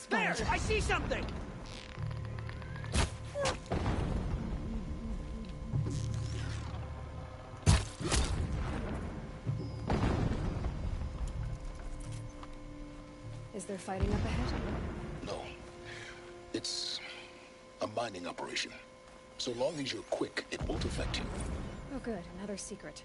There! I see something! Is there fighting up ahead? No. It's a mining operation. So long as you're quick, it won't affect you. Oh good, another secret.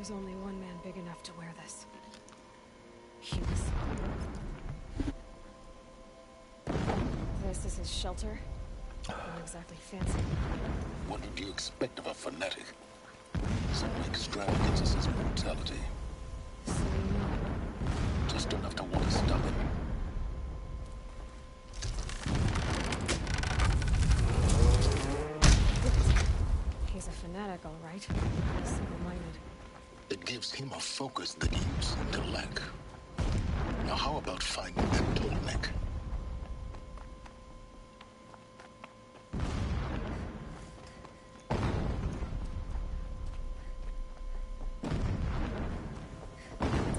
There's only one man big enough to wear this. Hughes. This is his shelter. Not exactly fancy. What did you expect of a fanatic? Some extravagance is his mentality. So you know. Just enough to want to stop him. He's a fanatic, all right. Simple-minded. It gives him a focus that you seem to lack. Now how about finding that turtleneck?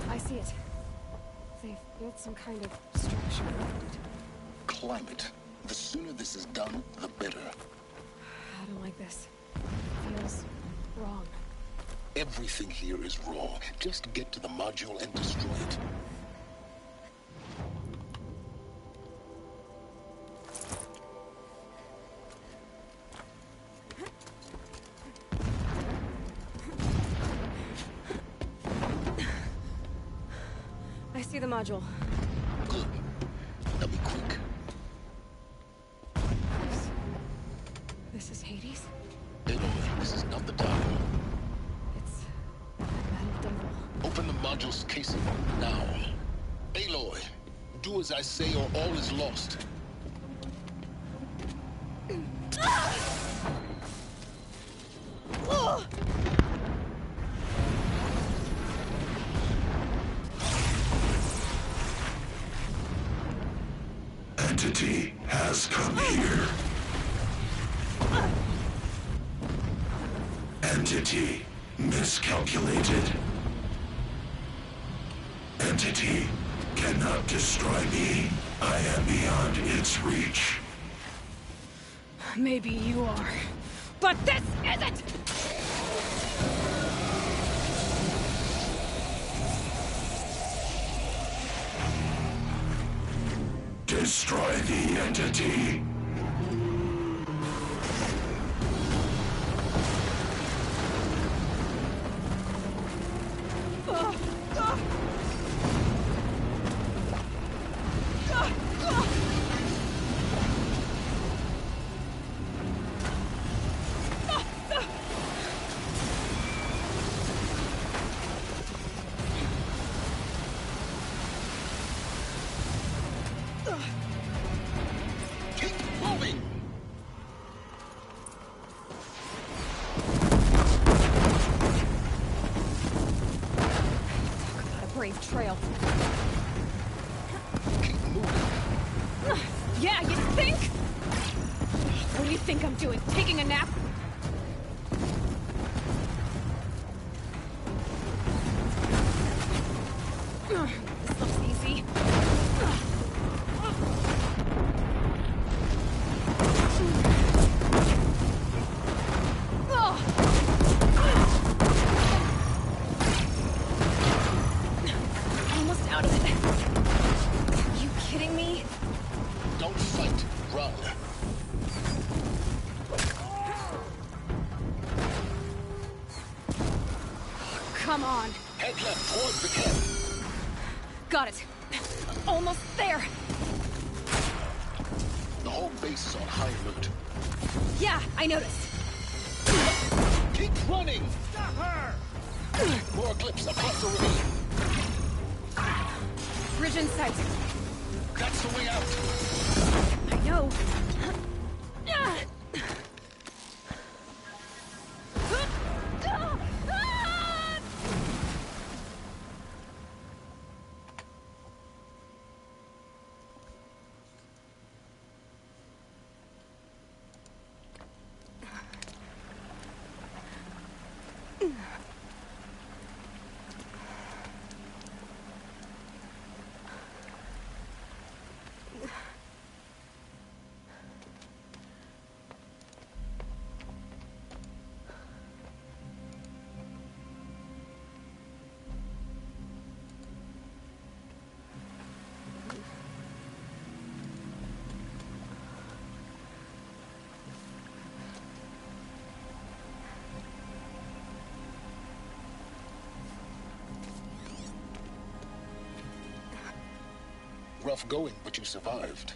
I see it. They've built some kind of structure around it. Climb it. The sooner this is done, the better. I don't like this. It feels wrong. Everything here is raw. Just get to the module and destroy it. I see the module. Good. Now be quick. This is Hades? Aloy, this is not the time. It's a metal devil. Open the module's casing now. Aloy, do as I say or all is lost. Entity has come here. Entity miscalculated. Entity cannot destroy me. I am beyond its reach. Maybe you are. But this isn't! Destroy the entity. Brave trail. Keep moving. Yeah, you think? What do you think I'm doing? Taking a nap? This looks easy. Almost out of it. Are you kidding me? Don't fight. Run. Come on. Head left towards the camp. Got it. Almost there. The whole base is on high alert. Yeah, I noticed. Keep running! Stop her! More Eclipse across the ravine. Bridge in sight. That's the way out. I know. rough going, but you survived.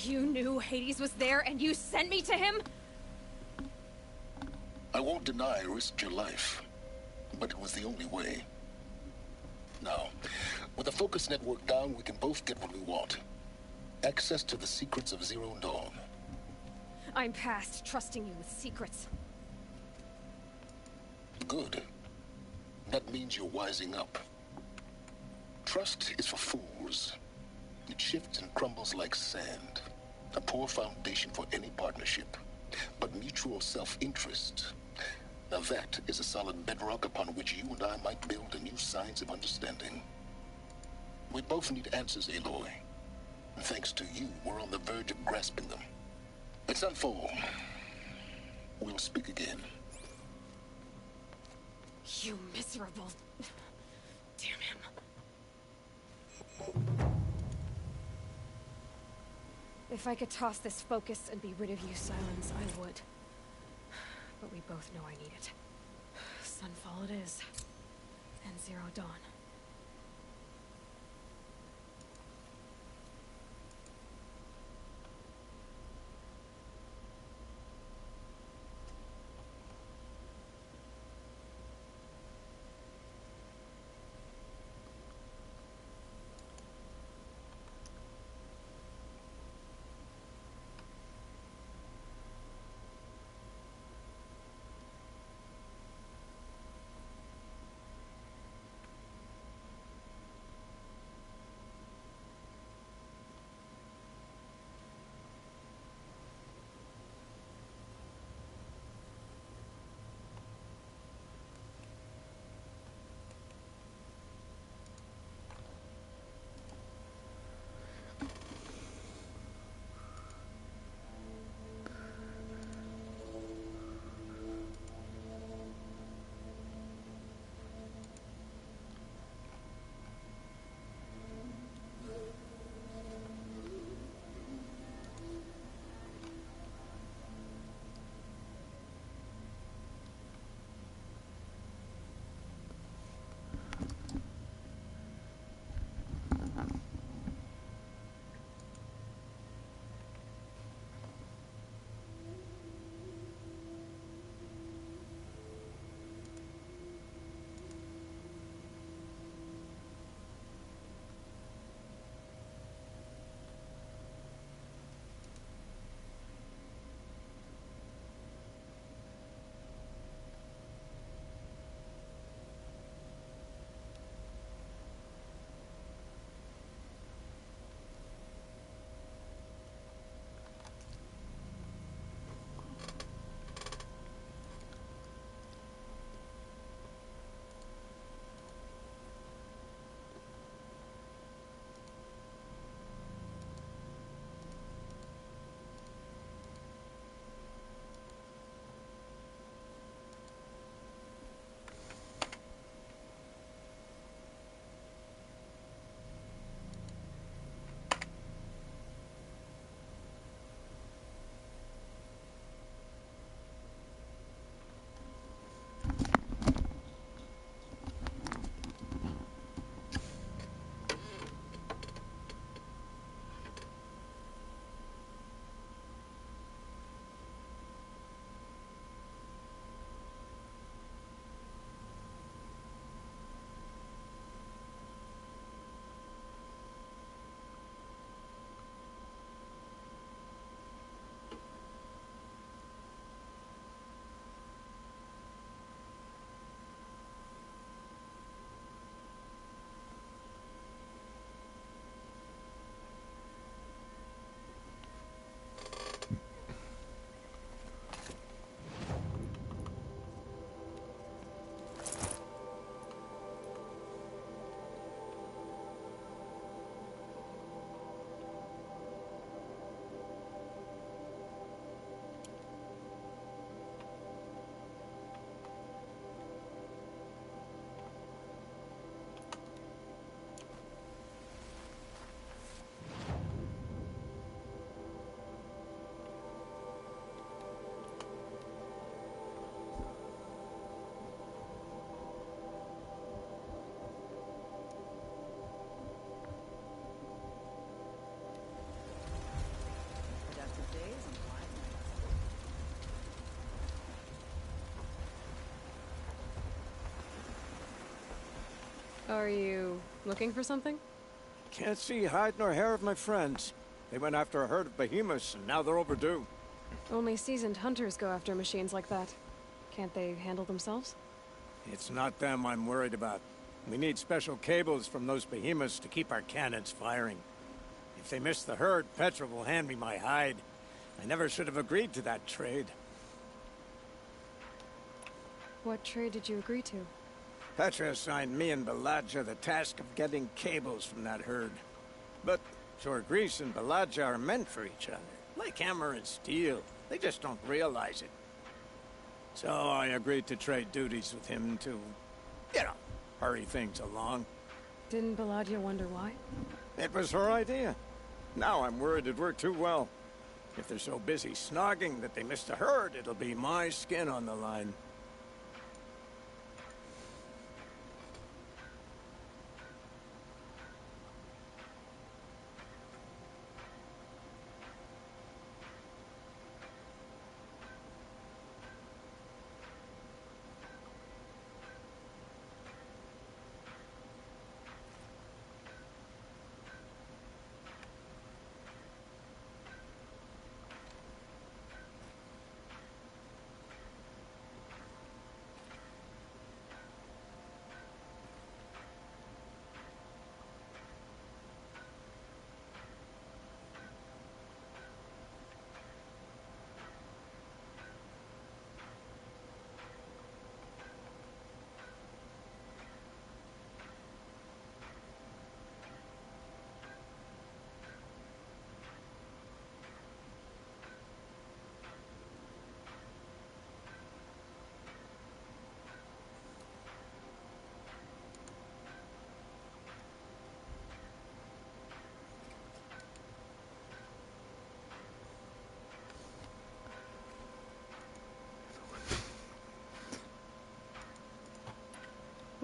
You knew Hades was there and you sent me to him? I won't deny I risked your life, but it was the only way. Now, with the focus network down, we can both get what we want. Access to the secrets of Zero Dawn. I'm past trusting you with secrets. Good. That means you're wising up. Trust is for fools. It shifts and crumbles like sand. A poor foundation for any partnership. But mutual self-interest, now that is a solid bedrock upon which you and I might build a new science of understanding. We both need answers, Aloy. And thanks to you, we're on the verge of grasping them. Let's unfold. We'll speak again. You miserable... Damn him. If I could toss this focus and be rid of you, Silence, I would. But we both know I need it. Sunfall it is. And Zero Dawn. Are you looking for something? Can't see hide nor hair of my friends. They went after a herd of behemoths, and now they're overdue. Only seasoned hunters go after machines like that. Can't they handle themselves? It's not them I'm worried about. We need special cables from those behemoths to keep our cannons firing. If they miss the herd, Petra will hand me my hide. I never should have agreed to that trade. What trade did you agree to? Petra assigned me and Baladja the task of getting cables from that herd. But Jorgris and Baladja are meant for each other, like hammer and steel. They just don't realize it. So I agreed to trade duties with him to, hurry things along. Didn't Baladja wonder why? It was her idea. Now I'm worried it worked too well. If they're so busy snogging that they miss the herd, it'll be my skin on the line.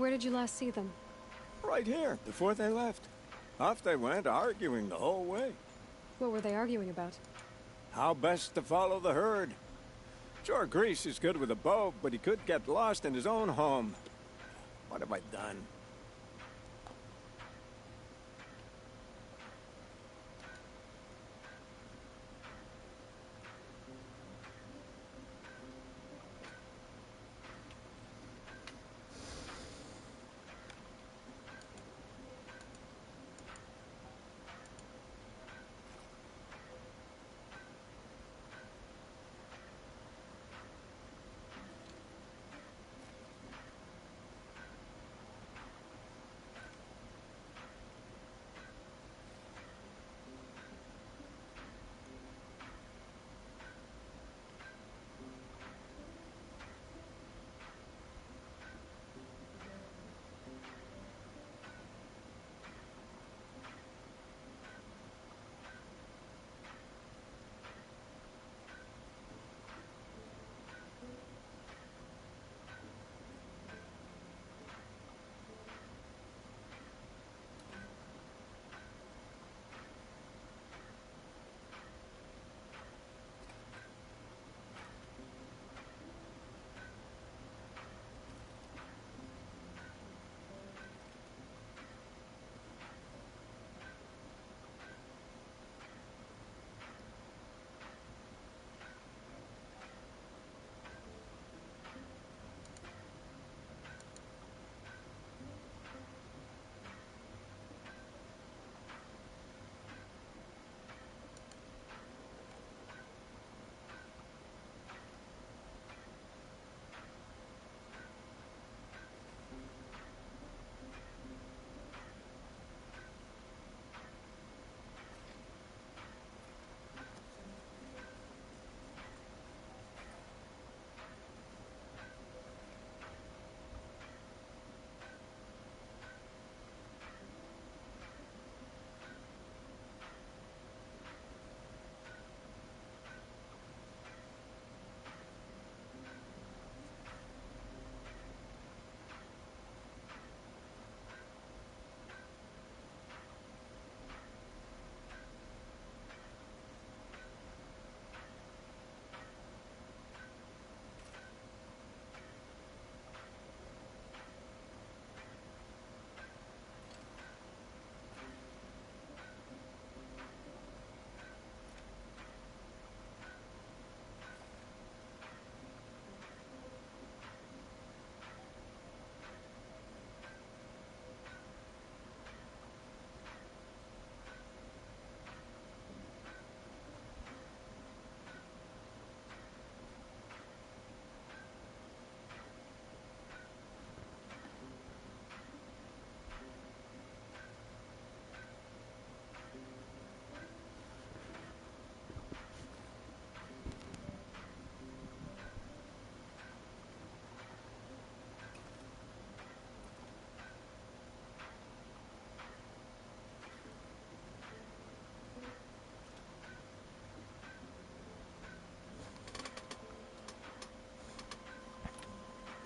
Where did you last see them? Right here, before they left. Off they went, arguing the whole way. What were they arguing about? How best to follow the herd. Jorgris is good with a bow, but he could get lost in his own home. What have I done?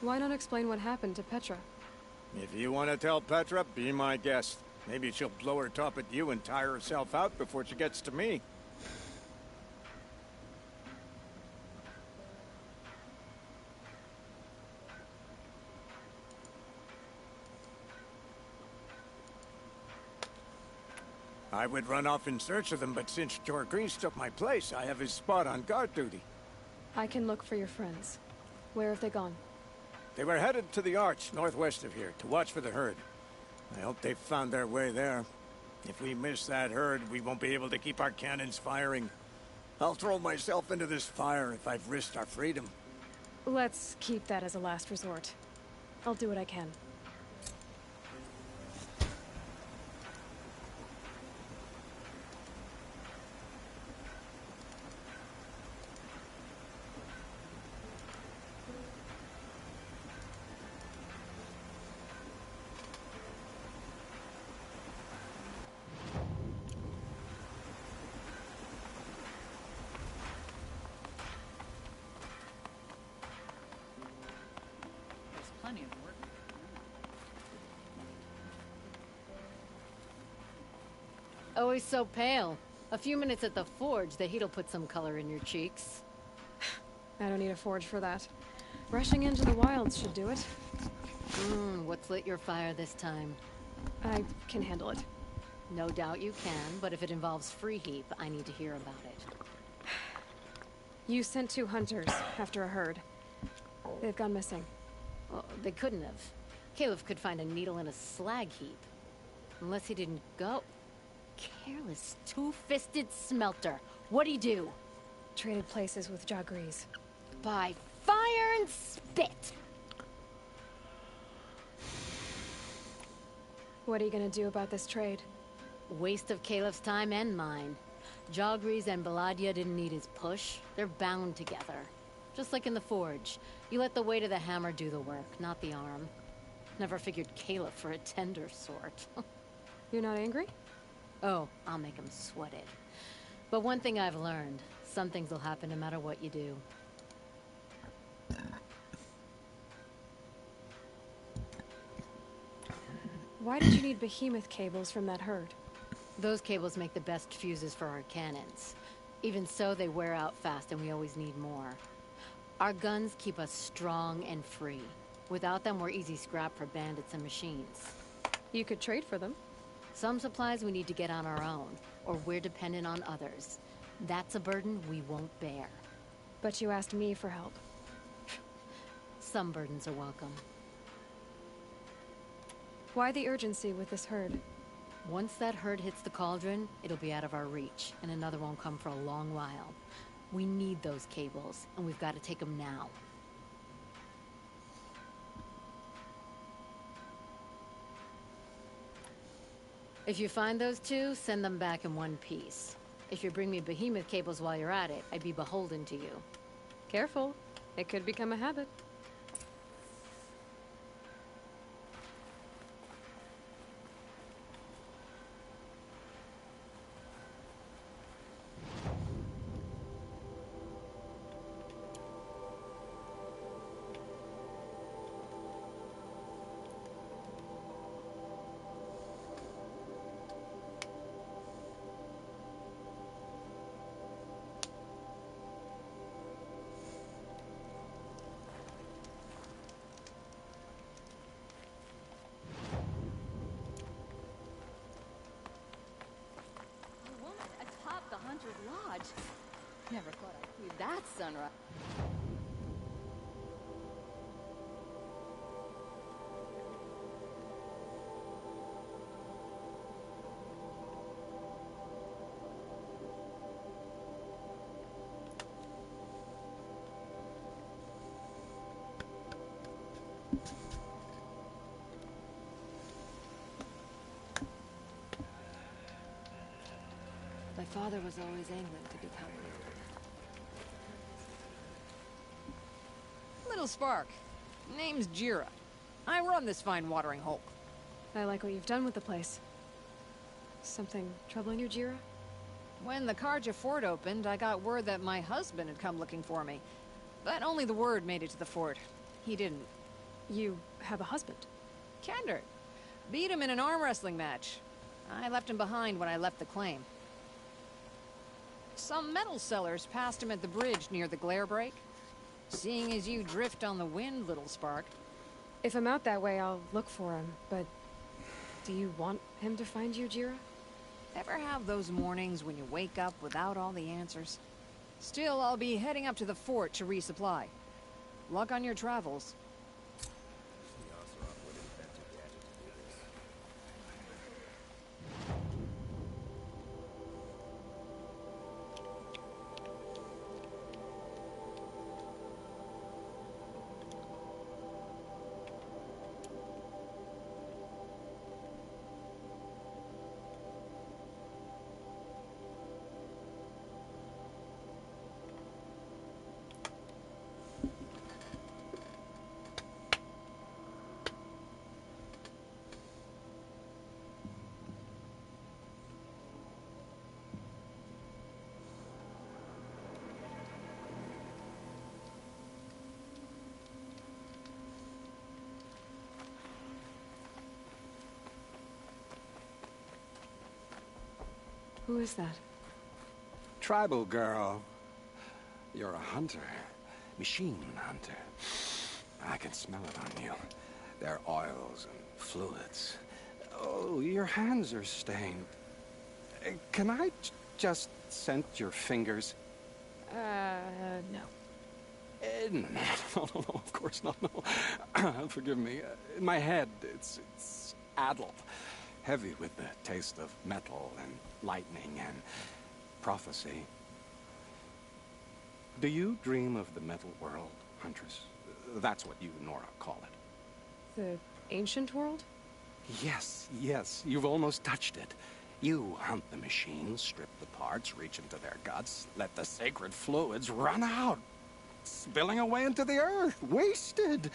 Why not explain what happened to Petra? If you want to tell Petra, be my guest. Maybe she'll blow her top at you and tire herself out before she gets to me. I would run off in search of them, but since Jorgreens took my place, I have his spot on guard duty. I can look for your friends. Where have they gone? They were headed to the Arch, northwest of here, to watch for the herd. I hope they found their way there. If we miss that herd, we won't be able to keep our cannons firing. I'll throw myself into this fire if I've risked our freedom. Let's keep that as a last resort. I'll do what I can. Plenty of work. Always so pale. A few minutes at the forge, the heat'll put some color in your cheeks. I don't need a forge for that. Rushing into the wilds should do it. What's lit your fire this time? I can handle it. No doubt you can, but if it involves free heap, I need to hear about it. You sent 2 hunters after a herd. They've gone missing. Well, they couldn't have. Caleb could find a needle in a slag heap. Unless he didn't go. Careless, two-fisted smelter. What'd he do? Traded places with Jagrees. By fire and spit! What are you gonna do about this trade? Waste of Caleb's time and mine. Jagrees and Baladia didn't need his push. They're bound together. Just like in the forge. You let the weight of the hammer do the work, not the arm. Never figured Caleb for a tender sort. You're not angry? Oh, I'll make him sweat it. But one thing I've learned, some things will happen no matter what you do. Why did you need behemoth cables from that herd? Those cables make the best fuses for our cannons. Even so, they wear out fast and we always need more. Our guns keep us strong and free. Without them, we're easy scrap for bandits and machines. You could trade for them. Some supplies we need to get on our own, or we're dependent on others. That's a burden we won't bear. But you asked me for help. Some burdens are welcome. Why the urgency with this herd? Once that herd hits the cauldron, it'll be out of our reach, and another won't come for a long while. We need those cables, and we've got to take them now. If you find those 2, send them back in one piece. If you bring me behemoth cables while you're at it, I'd be beholden to you. Careful. It could become a habit. Lodge. Never thought I'd see that sunrise. My father was always angling to become Little spark. Name's Jira. I run this fine watering hole. I like what you've done with the place. Something troubling you, Jira? When the Karja fort opened, I got word that my husband had come looking for me. But only the word made it to the fort. He didn't. You have a husband? Kendrick. Beat him in an arm wrestling match. I left him behind when I left the claim. Some metal sellers passed him at the bridge near the glare break. Seeing as you drift on the wind, little spark. If I'm out that way, I'll look for him, but do you want him to find you, Jira? Ever have those mornings when you wake up without all the answers? Still, I'll be heading up to the fort to resupply. Luck on your travels. Who is that? Tribal girl. You're a hunter. Machine hunter. I can smell it on you. Their oils and fluids. Oh, your hands are stained. Can I just scent your fingers? No. No, of course not, no. Forgive me. In my head, it's addled. Heavy with the taste of metal and lightning and prophecy. Do you dream of the metal world, Huntress? That's what you, Nora, call it. The ancient world? Yes, you've almost touched it. You hunt the machines, strip the parts, reach into their guts, let the sacred fluids run out, spilling away into the earth, wasted.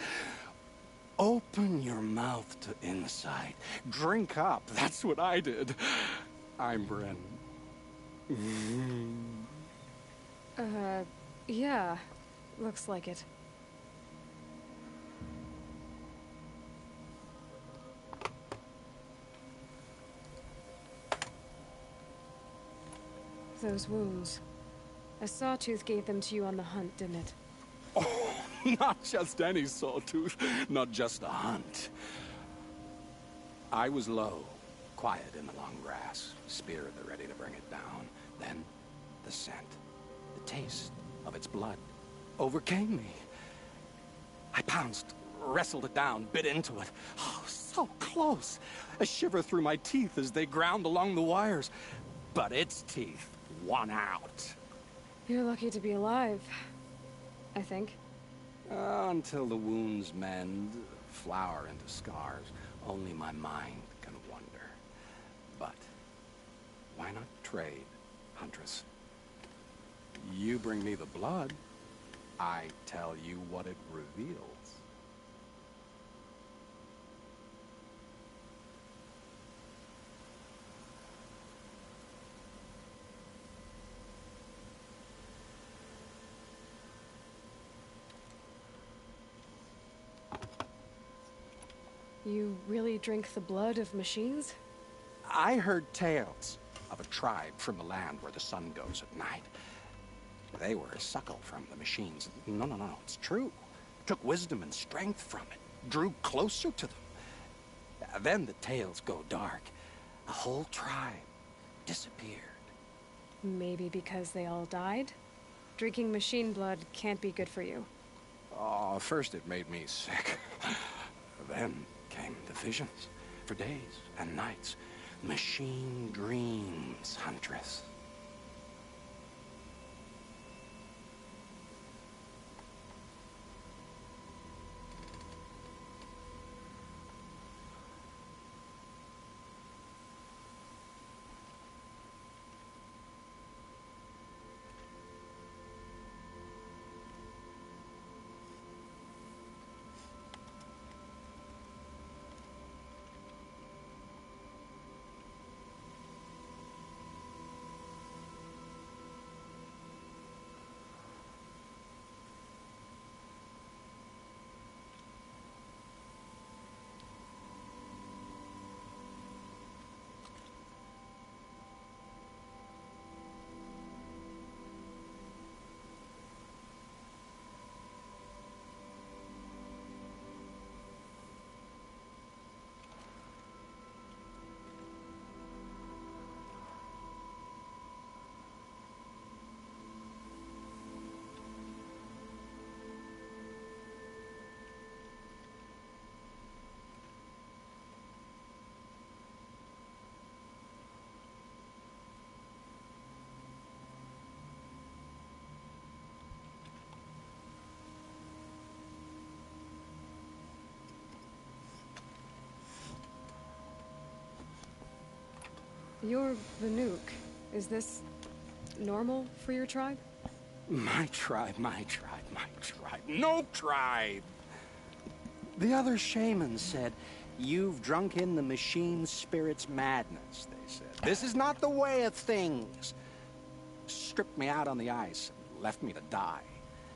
Open your mouth to insight. Drink up. That's what I did. I'm Bren. Yeah. Looks like it. Those wounds. A sawtooth gave them to you on the hunt, didn't it? Oh, not just any sawtooth. Not just a hunt. I was low, quiet in the long grass, spear at the ready to bring it down. Then, the scent, the taste of its blood overcame me. I pounced, wrestled it down, bit into it. Oh, so close. A shiver through my teeth as they ground along the wires. But its teeth won out. You're lucky to be alive, I think. Until the wounds mend, flower into scars, only my mind can wonder. But why not trade, Huntress? You bring me the blood, I tell you what it reveals. You really drink the blood of machines? I heard tales of a tribe from the land where the sun goes at night. They were a suckle from the machines. No, it's true. Took wisdom and strength from it. Drew closer to them. Then the tales go dark. A whole tribe disappeared. Maybe because they all died? Drinking machine blood can't be good for you. Oh, first it made me sick. Then came the visions. For days and nights. Machine dreams, Huntress. You're Vanook. Is this normal for your tribe? My tribe, my tribe, my tribe. No tribe! The other shamans said, "You've drunk in the machine spirit's madness," they said. "This is not the way of things." Stripped me out on the ice and left me to die.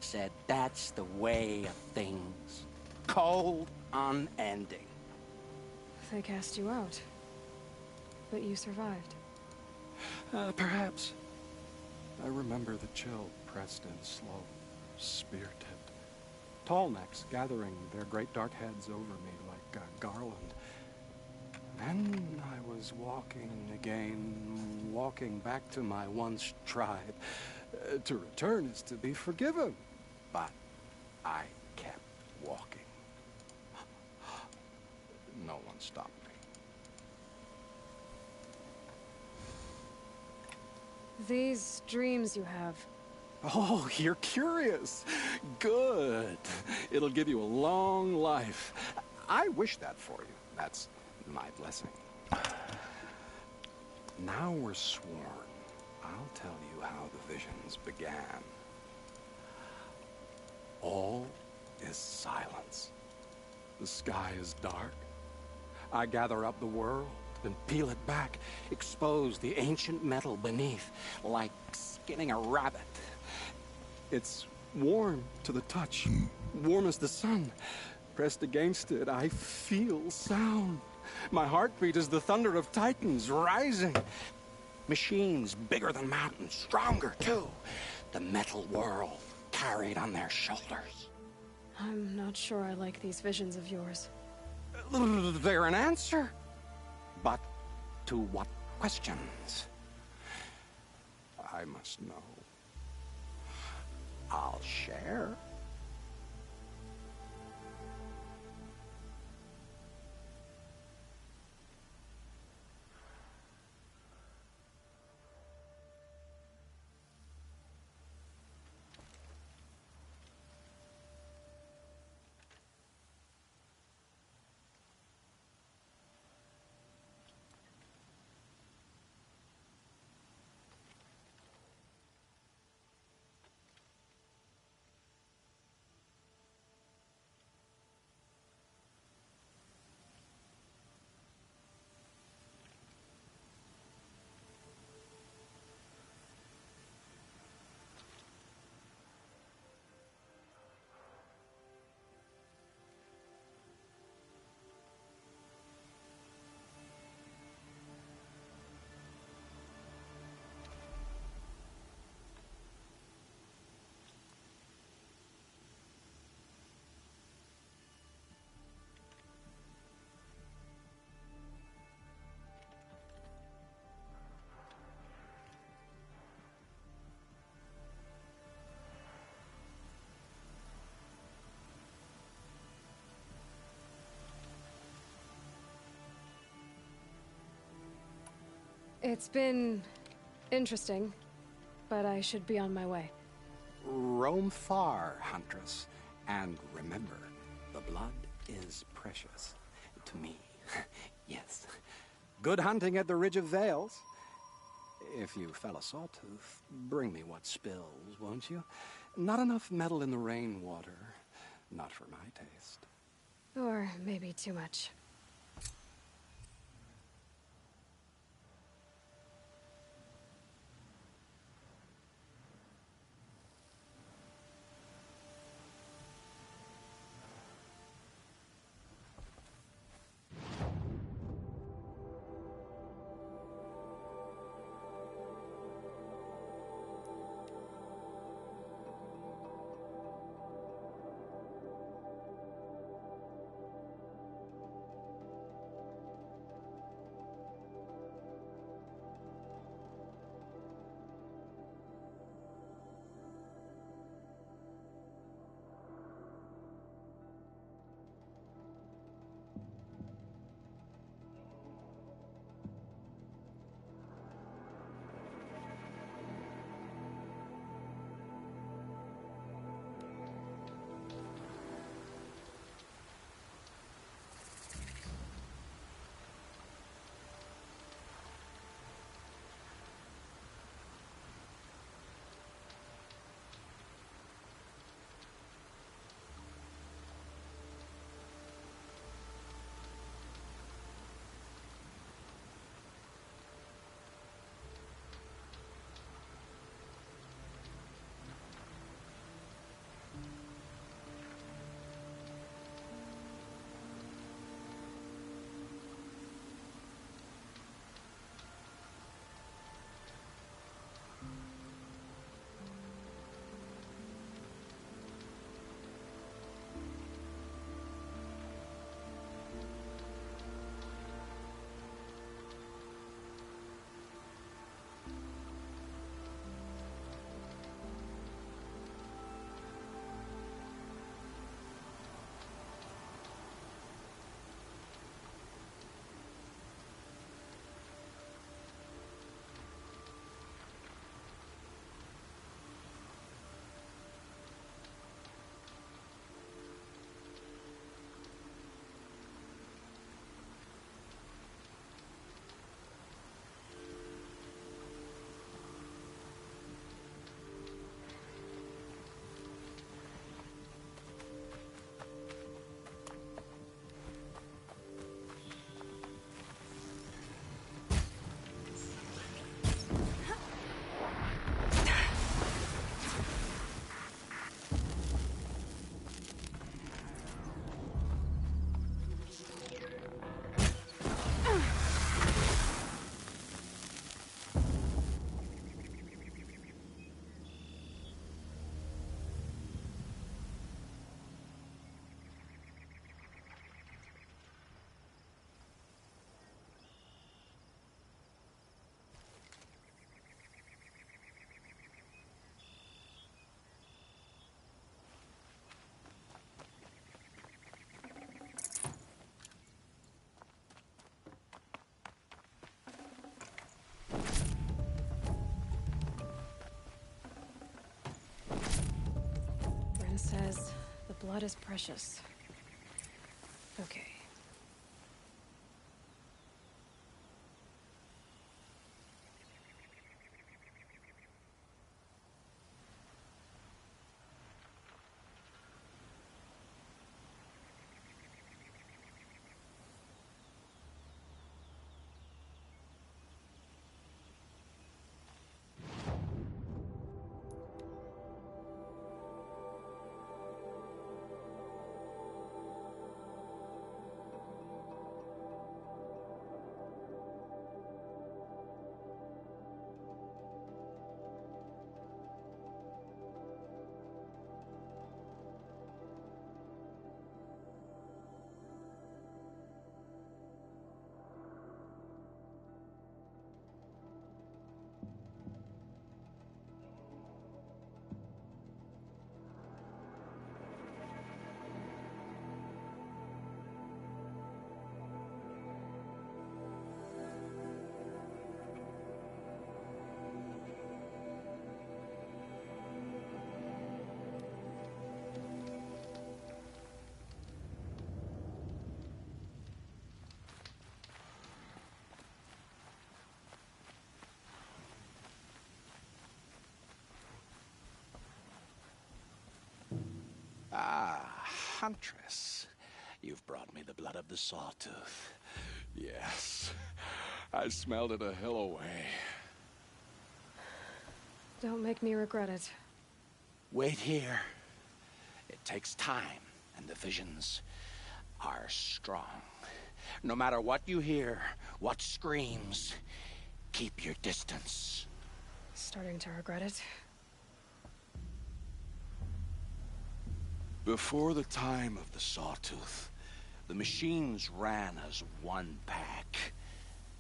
Said, "That's the way of things. Cold, unending." They cast you out. But you survived. Perhaps. I remember the chill pressed in slow, spear-tipped. Tall necks gathering their great dark heads over me like a garland. Then I was walking again, walking back to my once tribe. To return is to be forgiven. But I kept walking. No one stopped me. These dreams you have. Oh, you're curious. Good. It'll give you a long life. I wish that for you. That's my blessing. Now we're sworn. I'll tell you how the visions began. All is silence. The sky is dark. I gather up the world and peel it back, expose the ancient metal beneath, like skinning a rabbit. It's warm to the touch, warm as the sun. Pressed against it, I feel sound. My heartbeat is the thunder of titans rising. Machines bigger than mountains, stronger too. The metal world carried on their shoulders. I'm not sure I like these visions of yours. They're an answer. But to what questions? I must know. I'll share. It's been interesting, but I should be on my way. Roam far, huntress, and remember, the blood is precious to me. Yes. Good hunting at the Ridge of Vales. If you fell a sawtooth, bring me what spills, won't you? Not enough metal in the rainwater. Not for my taste. Or maybe too much. blood is precious. Okay. Ah, Huntress. You've brought me the blood of the sawtooth. Yes, I smelled it a hill away. Don't make me regret it. Wait here. It takes time, and the visions are strong. No matter what you hear, what screams, keep your distance. Starting to regret it. Before the time of the Sawtooth, the machines ran as one pack.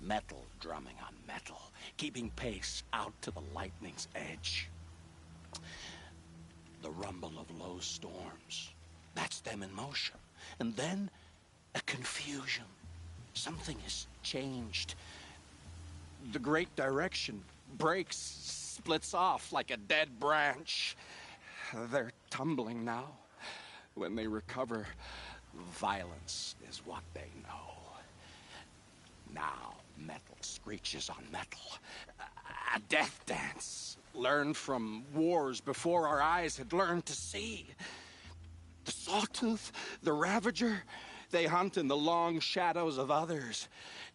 Metal drumming on metal, keeping pace out to the lightning's edge. The rumble of low storms, that's them in motion. And then, a confusion. Something has changed. The great direction breaks, splits off like a dead branch. They're tumbling now. When they recover, violence is what they know. Now, metal screeches on metal. A death dance, learned from wars before our eyes had learned to see. The Sawtooth, the Ravager, they hunt in the long shadows of others.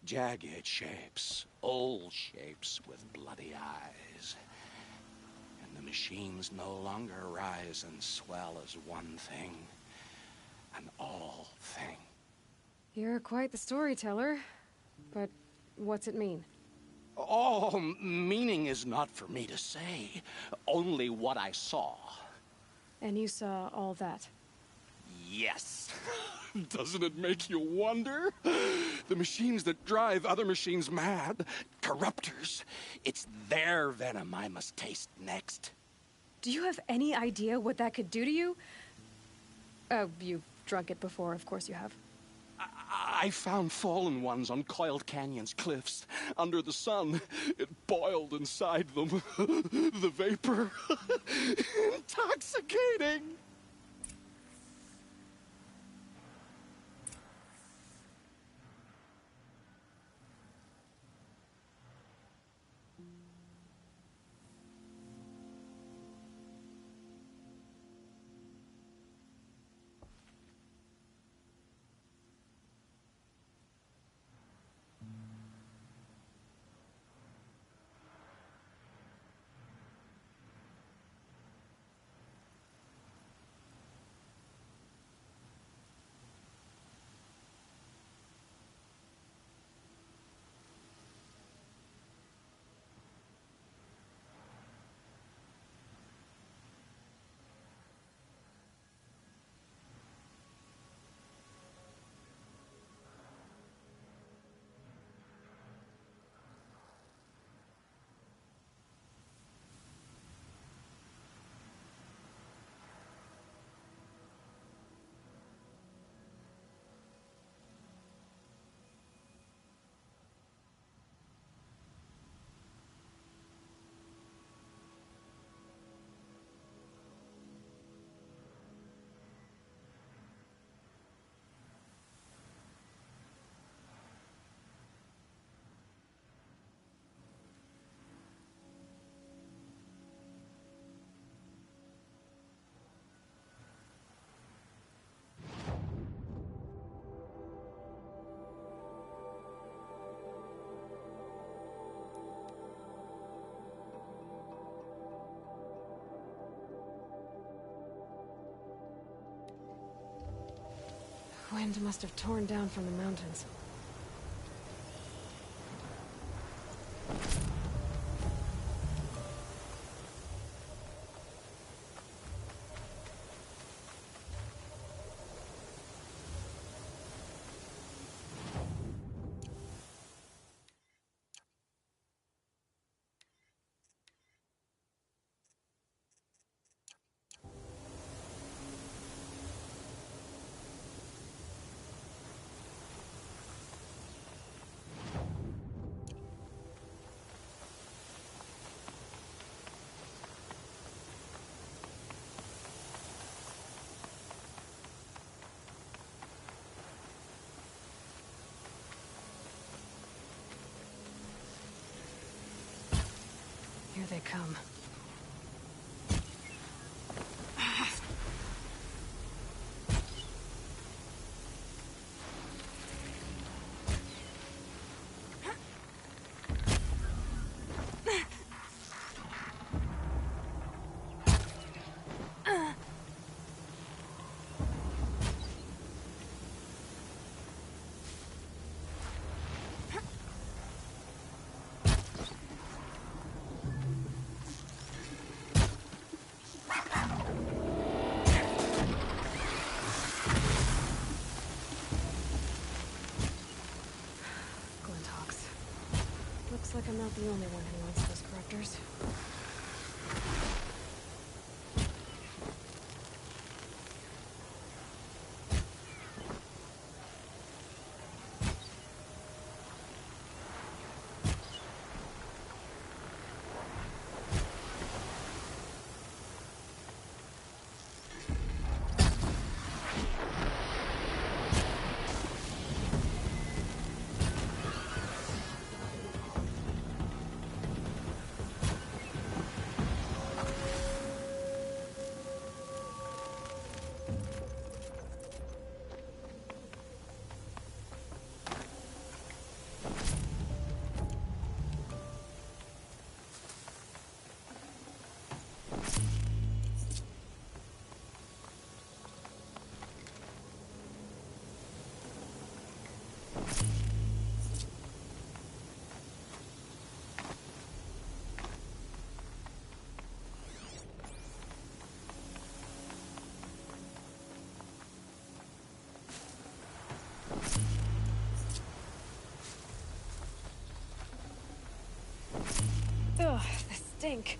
Jagged shapes, old shapes with bloody eyes. And the machines no longer rise and swell as one thing, an all thing. You're quite the storyteller. But what's it mean? Oh, meaning is not for me to say. Only what I saw. And you saw all that? Yes. Doesn't it make you wonder? The machines that drive other machines mad, corruptors. It's their venom I must taste next. Do you have any idea what that could do to you? Oh, you've drunk it before, of course you have. I found fallen ones on coiled canyons, cliffs, under the sun. It boiled inside them. The vapor. Intoxicating. Wind must have torn down from the mountains. Here they come. Looks like I'm not the only one who wants those corruptors. Ugh, the stink.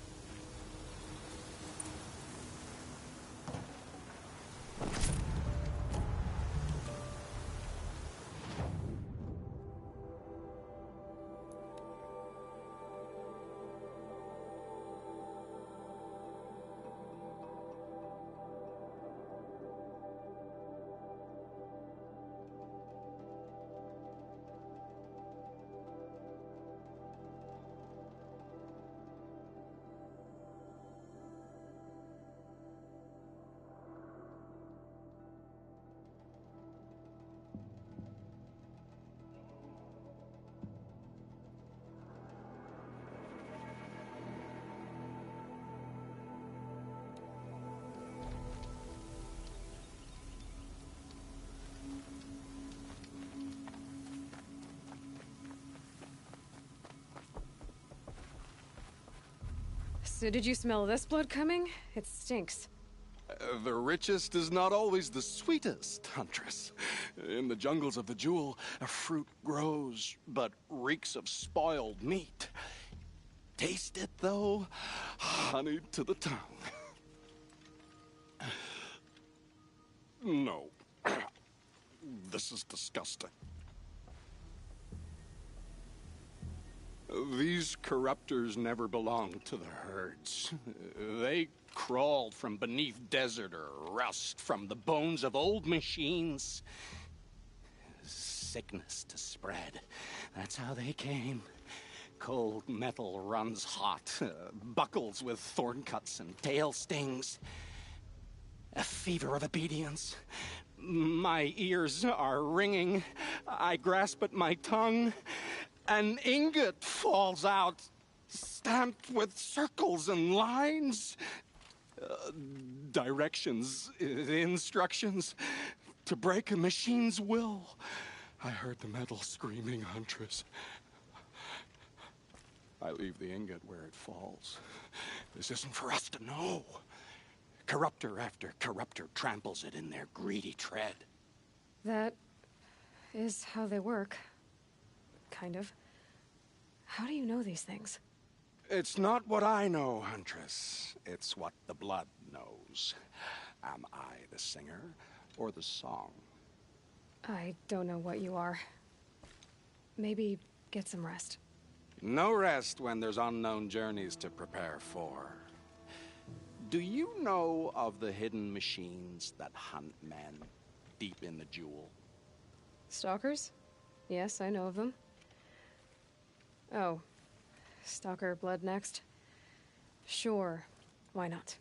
So did you smell this blood coming? It stinks. The richest is not always the sweetest, Huntress. In the jungles of the jewel, a fruit grows, but reeks of spoiled meat. Taste it, though, honey to the tongue. No. This is disgusting. These corruptors never belonged to the herds. They crawled from beneath desert or rust, from the bones of old machines. Sickness to spread. That's how they came. Cold metal runs hot, buckles with thorn cuts and tail stings. A fever of obedience. My ears are ringing. I grasp at my tongue. An ingot falls out, stamped with circles and lines. Directions, instructions. To break a machine's will. I heard the metal screaming, Huntress. I leave the ingot where it falls. This isn't for us to know. Corruptor after corruptor tramples it in their greedy tread. That is how they work. Kind of. How do you know these things? It's not what I know, Huntress. It's what the blood knows. Am I the singer or the song? I don't know what you are. Maybe get some rest. No rest when there's unknown journeys to prepare for. Do you know of the hidden machines that hunt men deep in the jewel? Stalkers? Yes, I know of them. Oh. Stalker blood next? Sure. Why not?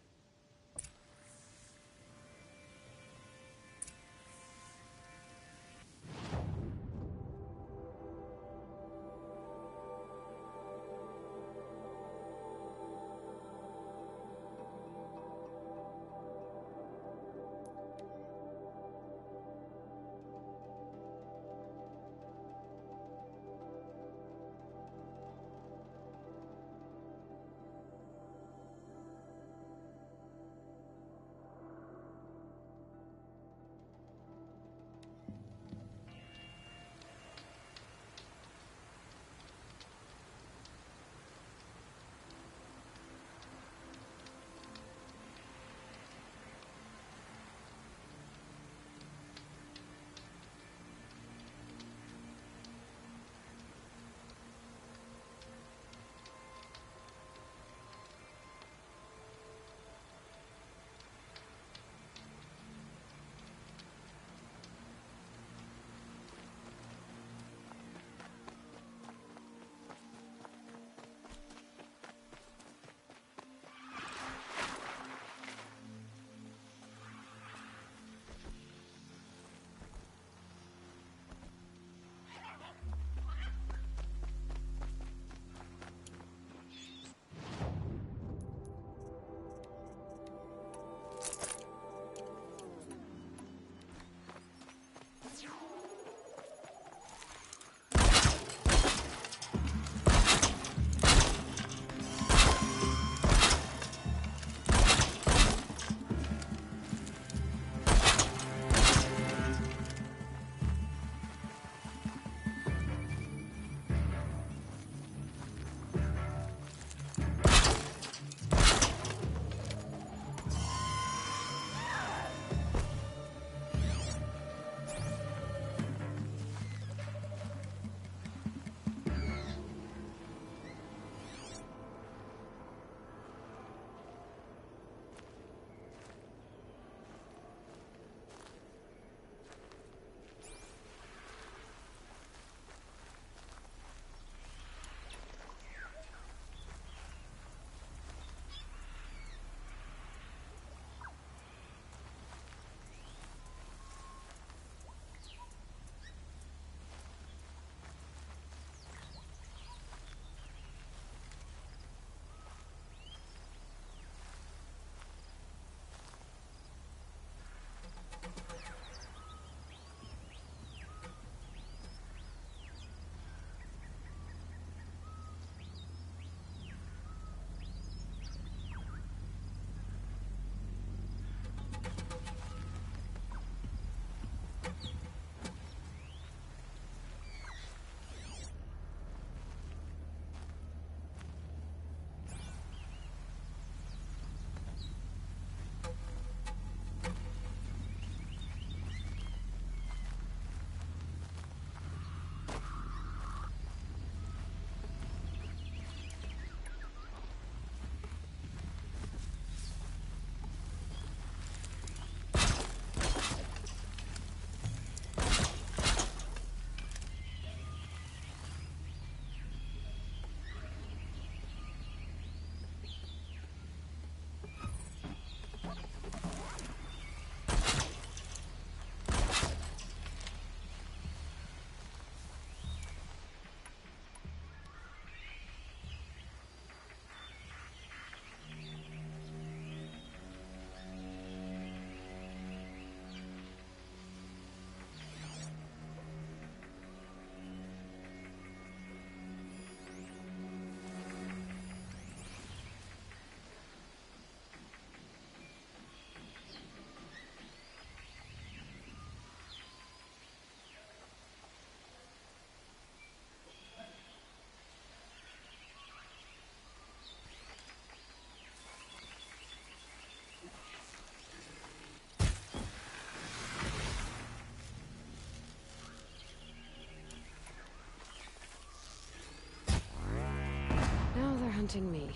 haunting me.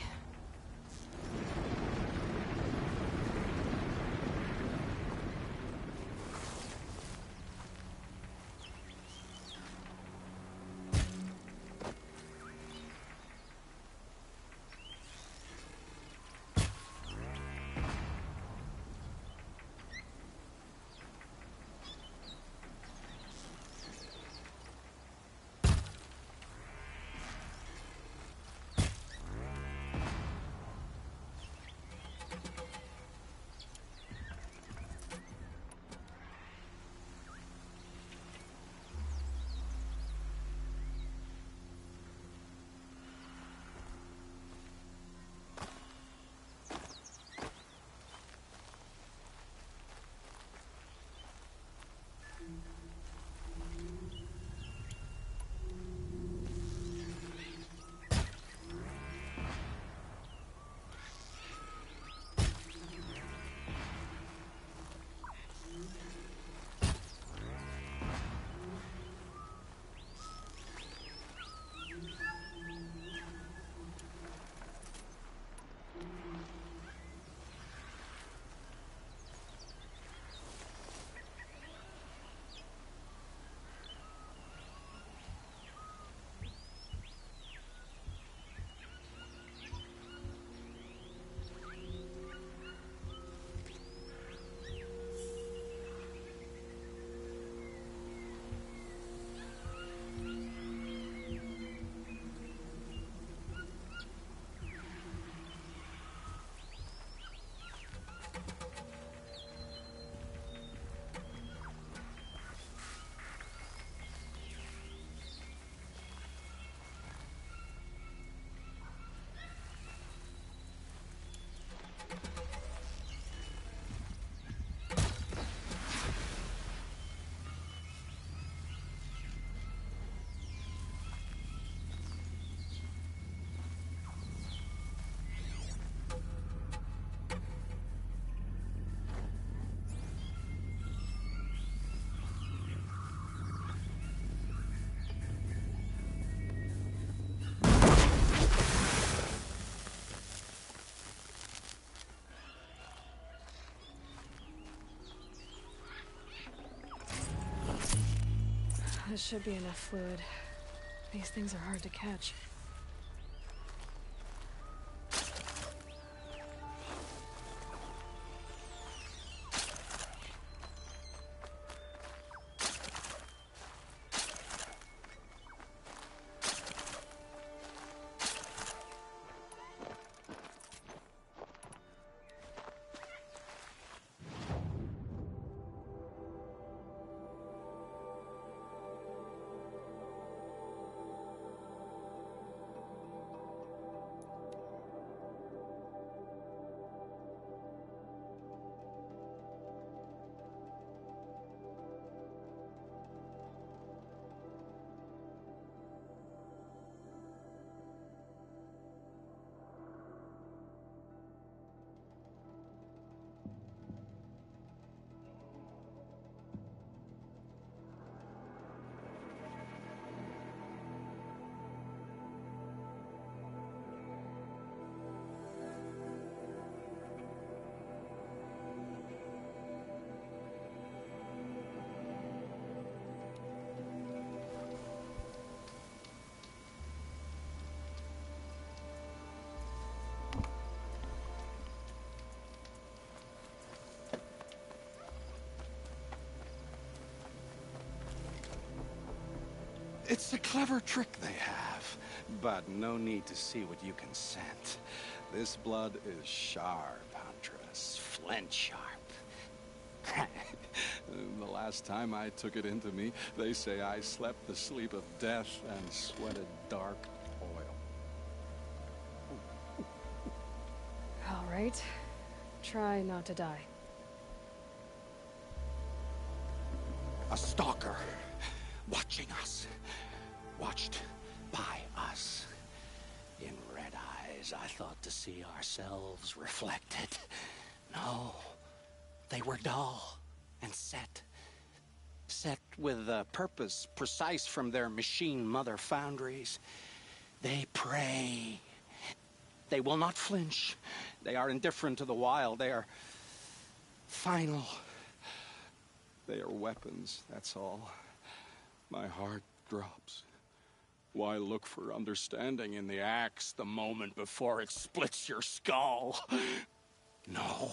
This should be enough fluid. These things are hard to catch. It's a clever trick they have, but no need to see what you can scent. This blood is sharp, Huntress, flint sharp. The last time I took it into me, they say I slept the sleep of death and sweated dark oil. All right. Try not to die. A stalker, watching us, watched by us. In red eyes, I thought to see ourselves reflected. No, they were dull and set with a purpose precise from their machine mother foundries. They prey They will not flinch. They are indifferent to the wild. They are final. They are weapons, that's all. My heart drops. Why look for understanding in the axe the moment before it splits your skull? No.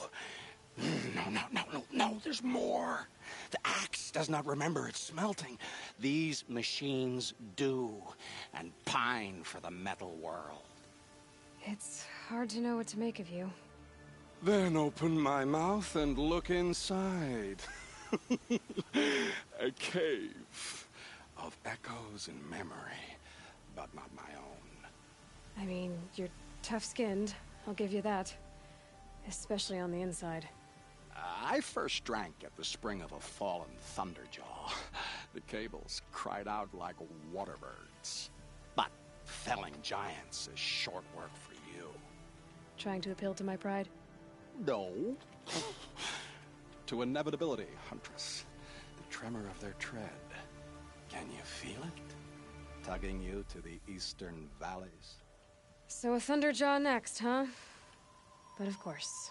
No, there's more. The axe does not remember its smelting. These machines do, and pine for the metal world. It's hard to know what to make of you. Then open my mouth and look inside. A cave of echoes and memory, but not my own. I mean, you're tough-skinned. I'll give you that. Especially on the inside. I first drank at the spring of a fallen thunderjaw. The cables cried out like waterbirds. But felling giants is short work for you. Trying to appeal to my pride? No. To inevitability, Huntress. The tremor of their tread. Can you feel it? Tugging you to the eastern valleys. So a thunderjaw next, huh? But of course.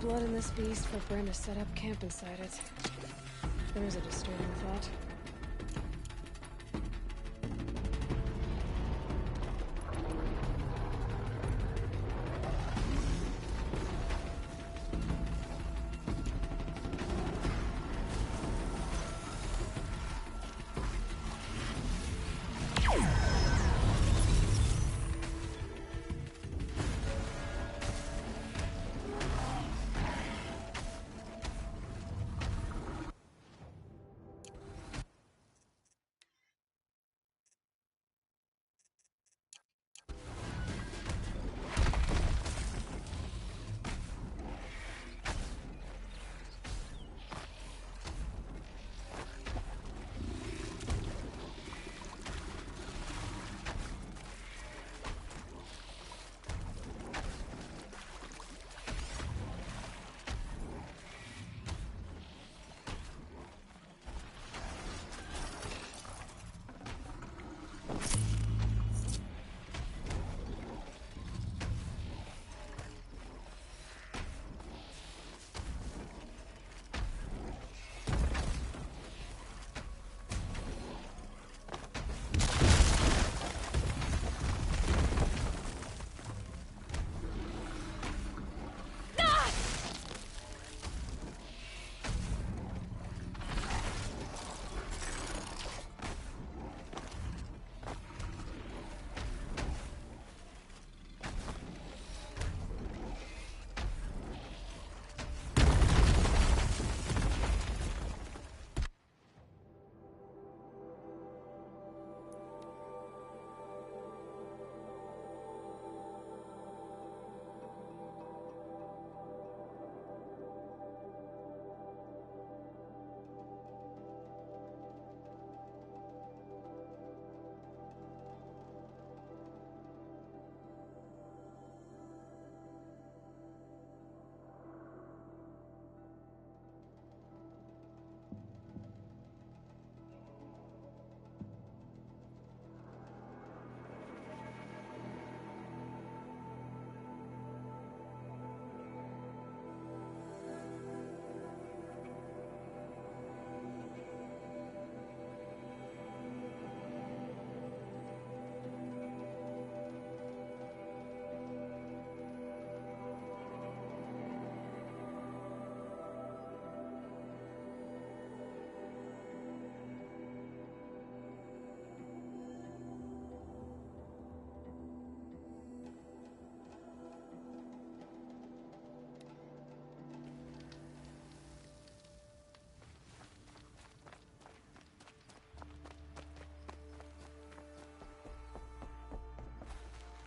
Blood in this beast for Bryn to set up camp inside it. There's a disturbing thought.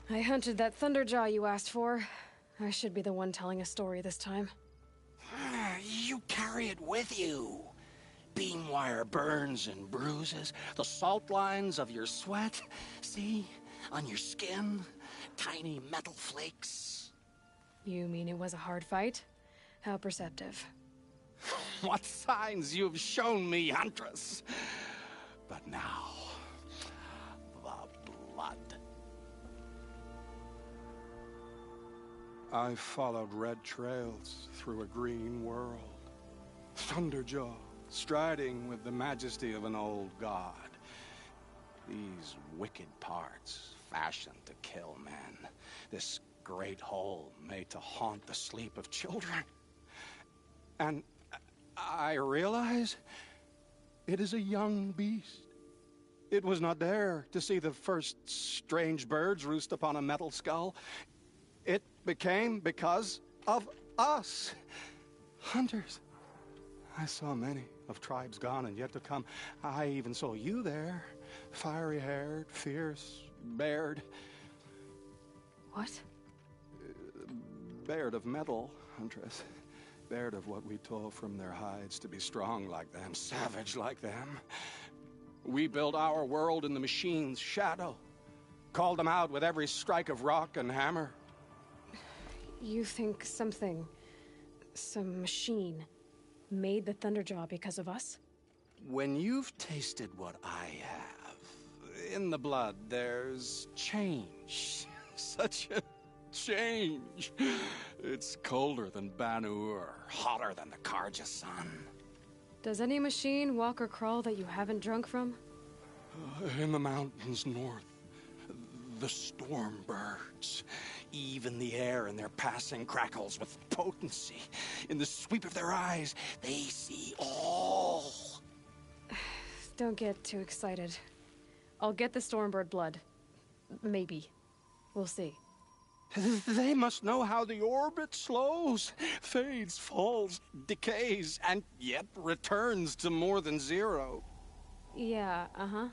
I hunted that Thunderjaw you asked for. I should be the one telling a story this time. You carry it with you. Beam wire burns and bruises, the salt lines of your sweat. See? On your skin, tiny metal flakes. You mean it was a hard fight? How perceptive. What signs you've shown me, Huntress. But now, the blood. I followed red trails through a green world. Thunderjaw, striding with the majesty of an old god. These wicked parts, fashioned to kill men. This great hole made to haunt the sleep of children. And I realize it is a young beast. It was not there to see the first strange birds roost upon a metal skull. It became because of us, hunters. I saw many of tribes gone and yet to come. I even saw you there, fiery-haired, fierce, bared. What? Bared of metal, Huntress. Bared of what we tore from their hides to be strong like them, savage like them. We built our world in the machine's shadow. Called them out with every strike of rock and hammer. You think some machine, made the Thunderjaw because of us? When you've tasted what I have, in the blood there's change. Such a change. It's colder than Banu-Ur, hotter than the Karja sun. Does any machine walk or crawl that you haven't drunk from? In the mountains north, The storm birds. Even the air in their passing crackles with potency. In the sweep of their eyes, they see all. Don't get too excited. I'll get the Stormbird blood. Maybe. We'll see. They must know how the orbit slows, fades, falls, decays, and yet returns to more than zero. Yeah, uh-huh.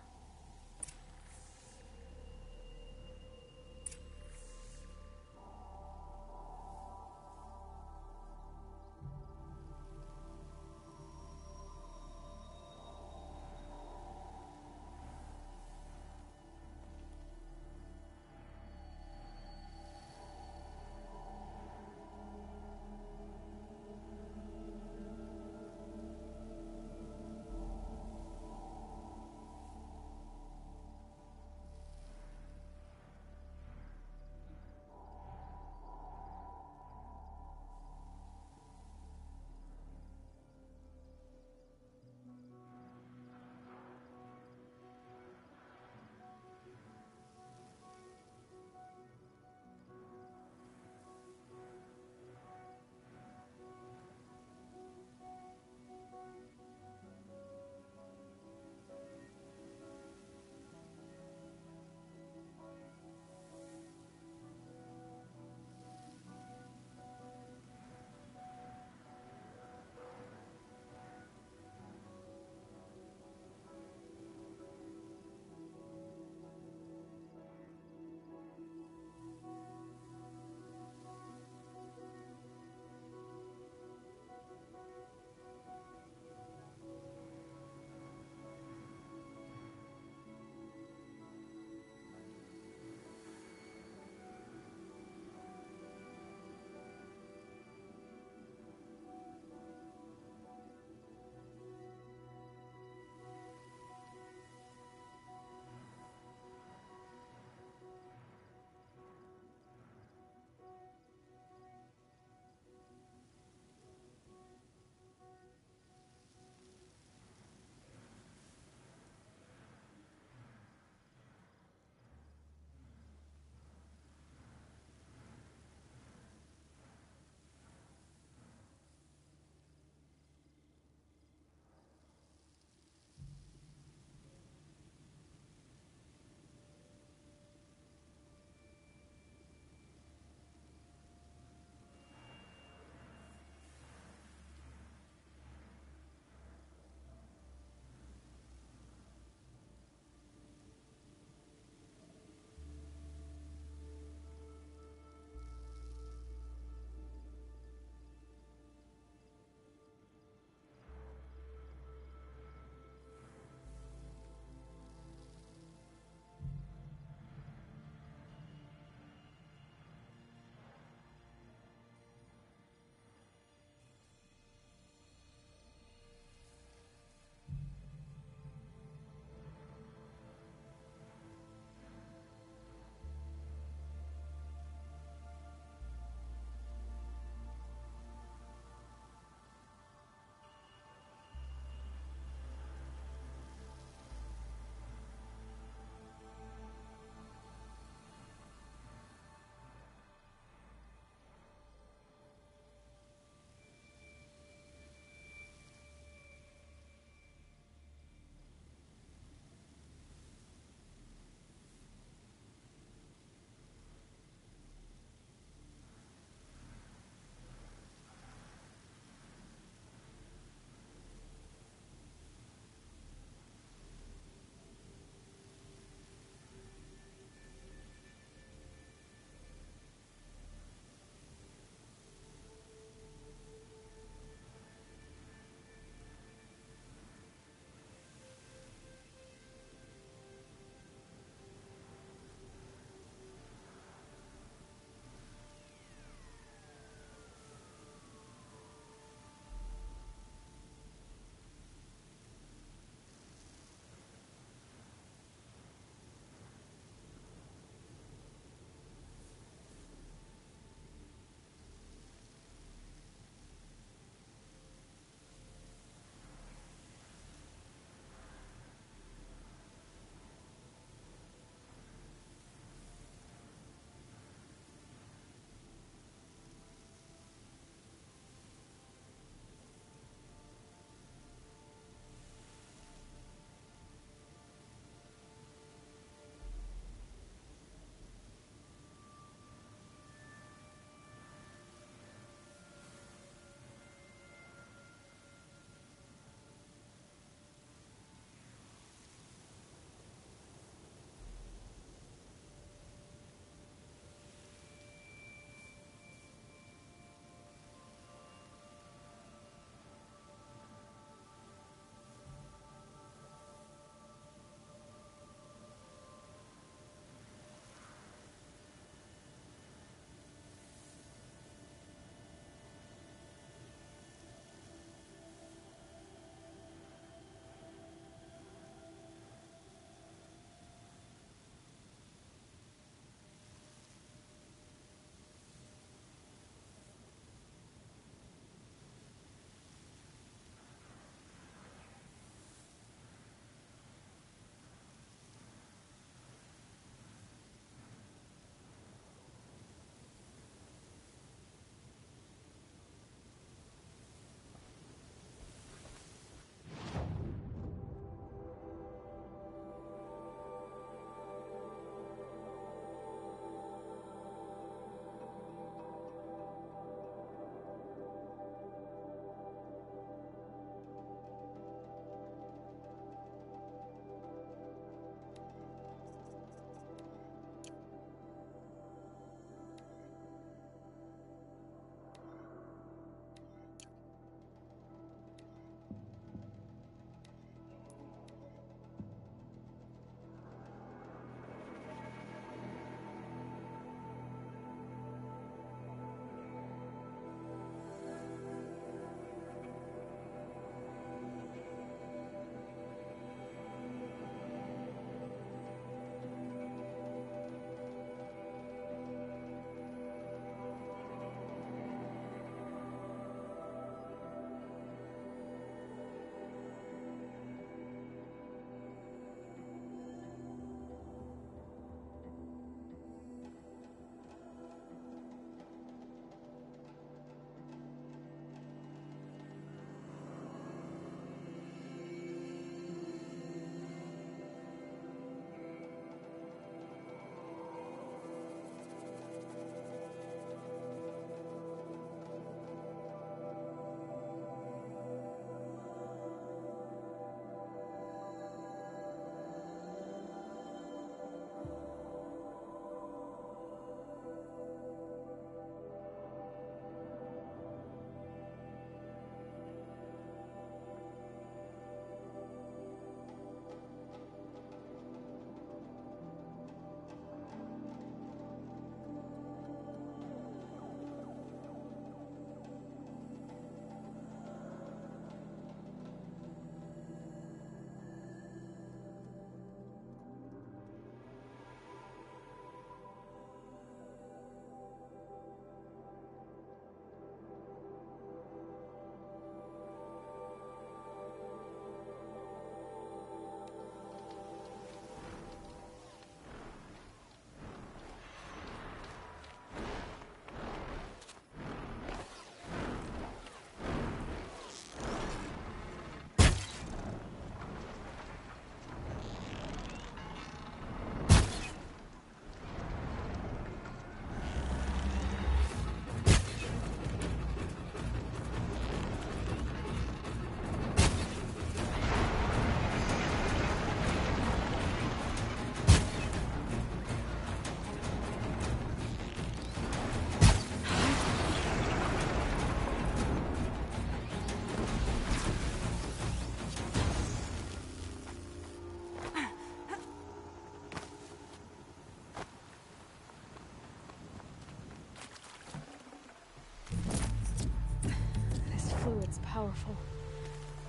powerful.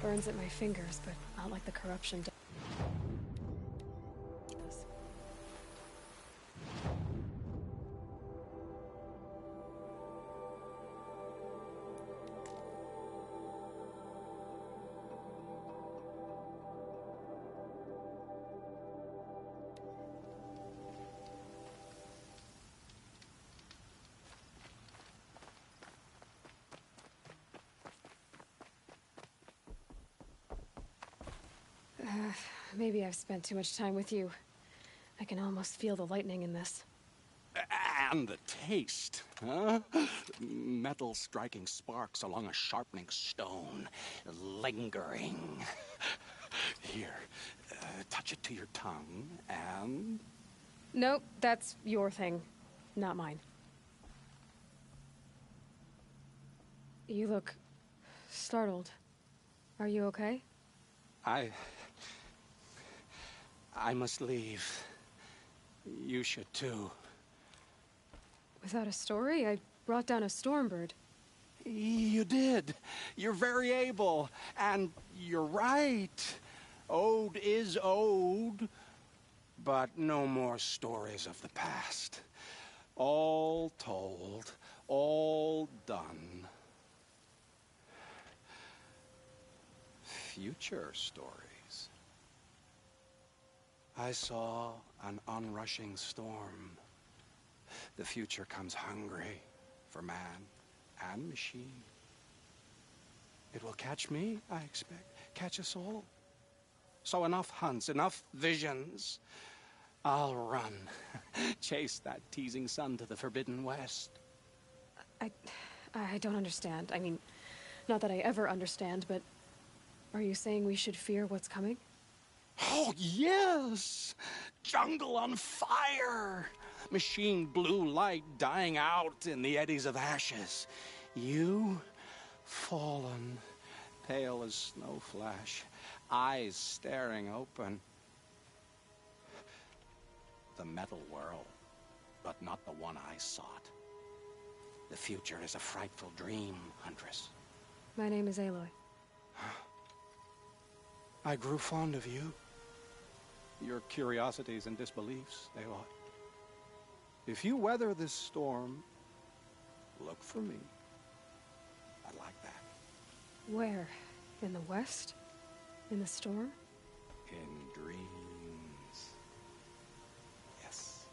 Burns at my fingers, but not like the corruption does. Maybe I've spent too much time with you. I can almost feel the lightning in this. And the taste, huh? Metal striking sparks along a sharpening stone, lingering. Here, touch it to your tongue, and... Nope, that's your thing, not mine. You look startled. Are you okay? I must leave. You should too. Without a story? I brought down a stormbird. You did. You're very able. And you're right. Ode is ode. But no more stories of the past. All told. All done. Future stories. I saw an onrushing storm. The future comes hungry for man and machine. It will catch me, I expect, catch us all. So enough hunts, enough visions. I'll run, chase that teasing sun to the forbidden west. I don't understand. I mean, not that I ever understand, but are you saying we should fear what's coming? Oh, yes! Jungle on fire! Machine blue light dying out in the eddies of ashes. You, fallen, pale as snow flash, eyes staring open. The metal world, but not the one I sought. The future is a frightful dream, Huntress. My name is Aloy. I grew fond of you. Your curiosities and disbeliefs, Aloy. If you weather this storm, look for me. I'd like that. Where? In the west? In the storm? In dreams. Yes.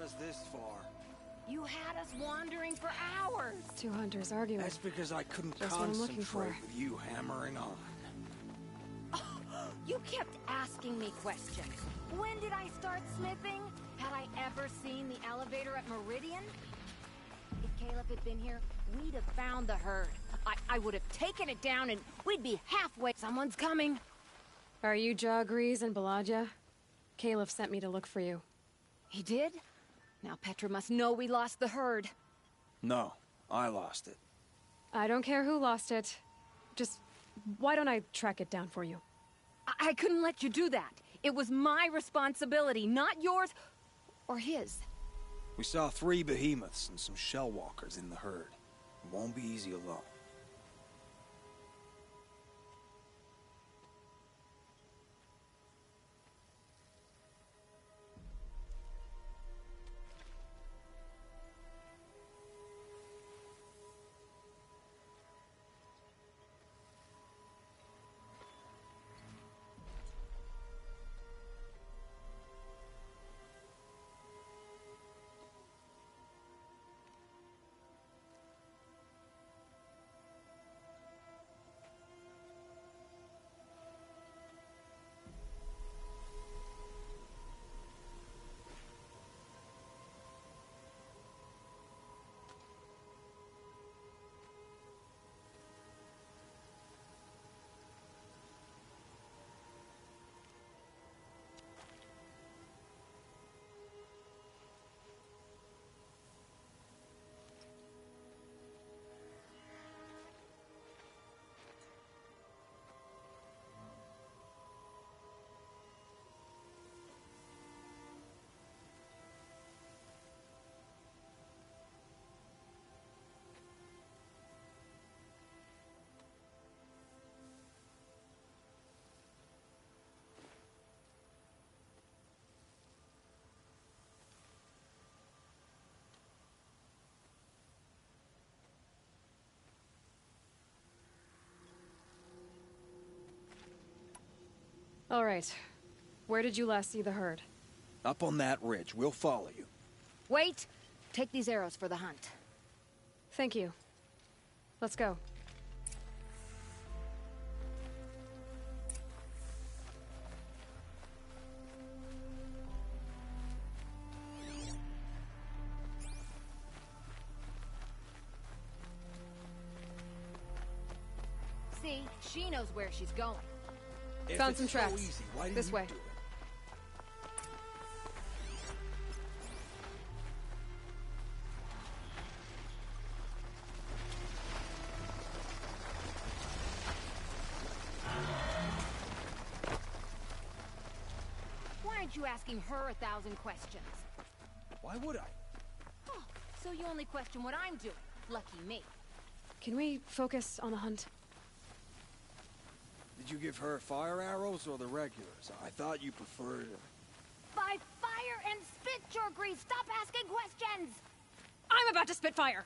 us this far. You had us wandering for hours. Two hunters arguing. That's because I couldn't That's what I'm looking concentrate for. with you hammering on. You kept asking me questions. When did I start sniffing? Had I ever seen the elevator at Meridian? If Caleb had been here, we'd have found the herd. I would have taken it down and we'd be halfway. Someone's coming. Are you Jagrees and Balaja? Caleb sent me to look for you. He did? Now Petra must know we lost the herd. No, I lost it. I don't care who lost it. Just, why don't I track it down for you? I couldn't let you do that. It was my responsibility, not yours or his. We saw 3 behemoths and some shell walkers in the herd. It won't be easy alone. All right. Where did you last see the herd? Up on that ridge. We'll follow you. Wait! Take these arrows for the hunt. Thank you. Let's go. See, she knows where she's going. Found some tracks. This way. Why aren't you asking her 1,000 questions? Why would I? Oh, so you only question what I'm doing. Lucky me. Can we focus on the hunt? Did you give her fire arrows or the regulars? I thought you preferred... By fire and spit, Jagrees! Stop asking questions! I'm about to spit fire!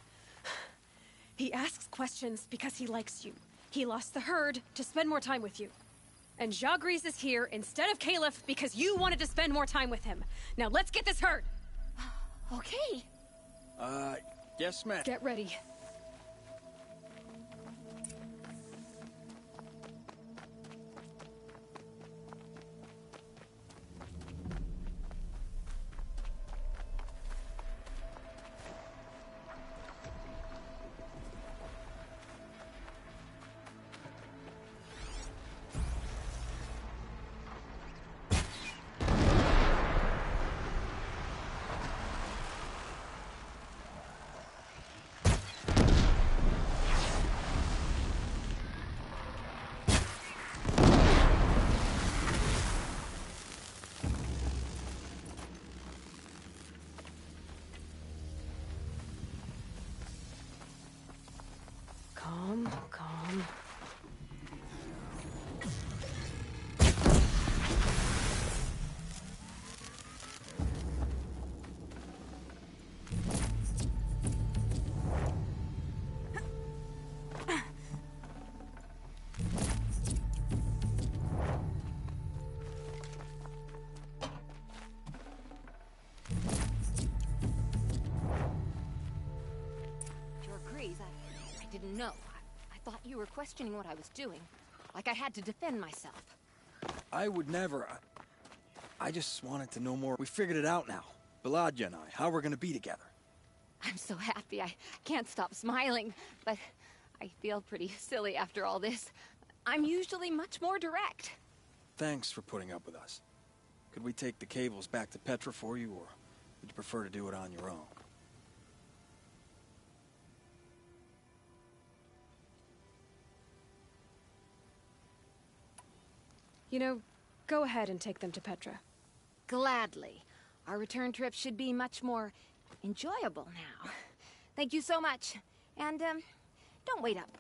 He asks questions because he likes you. He lost the herd to spend more time with you. And Jagrees is here instead of Caleb because you wanted to spend more time with him. Now let's get this herd! Okay. Yes, ma'am. Get ready. You were questioning what I was doing. Like I had to defend myself. I would never. I just wanted to know more. We figured it out now. Baladia and I, how we're gonna be together. I'm so happy. I can't stop smiling. But I feel pretty silly after all this. I'm usually much more direct. Thanks for putting up with us. Could we take the cables back to Petra for you, or would you prefer to do it on your own? You know, go ahead and take them to Petra. Gladly. Our return trip should be much more enjoyable now. Thank you so much. And, don't wait up.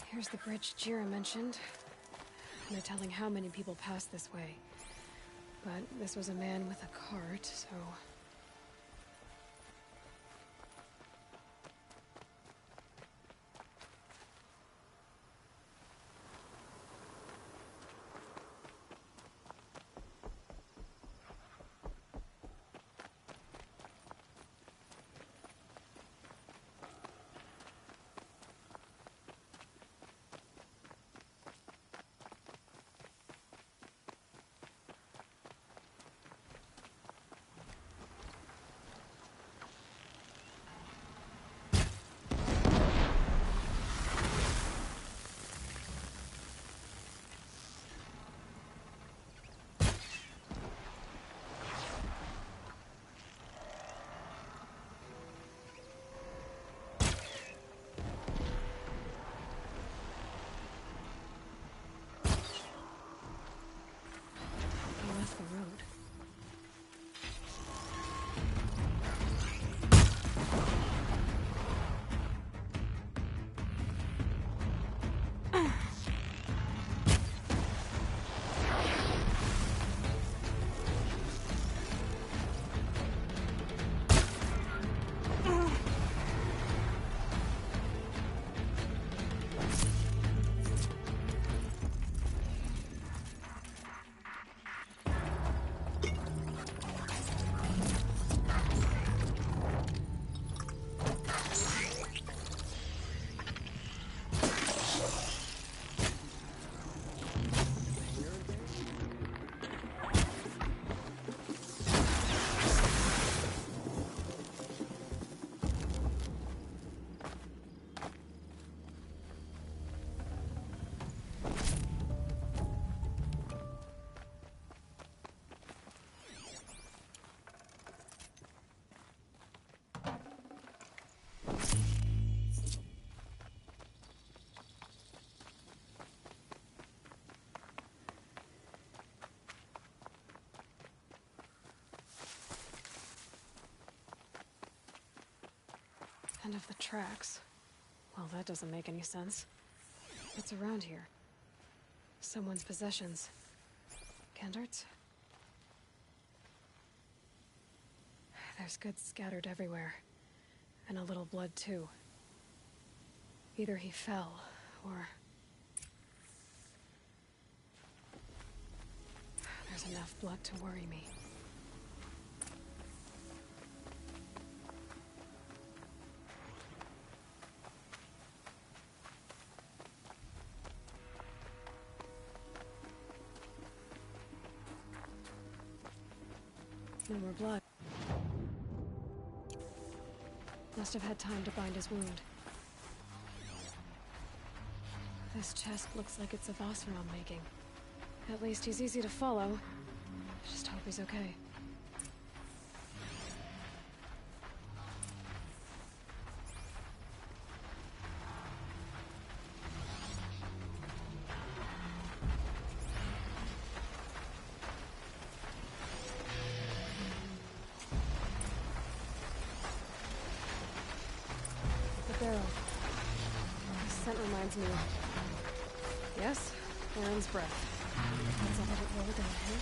Here's the bridge Jira mentioned. No telling how many people pass this way. But this was a man with a cart, so... End of the tracks. Well, that doesn't make any sense. What's around here? Someone's possessions. Kendart's? There's goods scattered everywhere. And a little blood, too. Either he fell, or... There's enough blood to worry me. No more blood. Must have had time to bind his wound. This chest looks like it's a Vossron making. At least he's easy to follow. Just hope he's okay. Barrel. The scent reminds me. Yes, Aaron's breath. That's all that it rolled down here.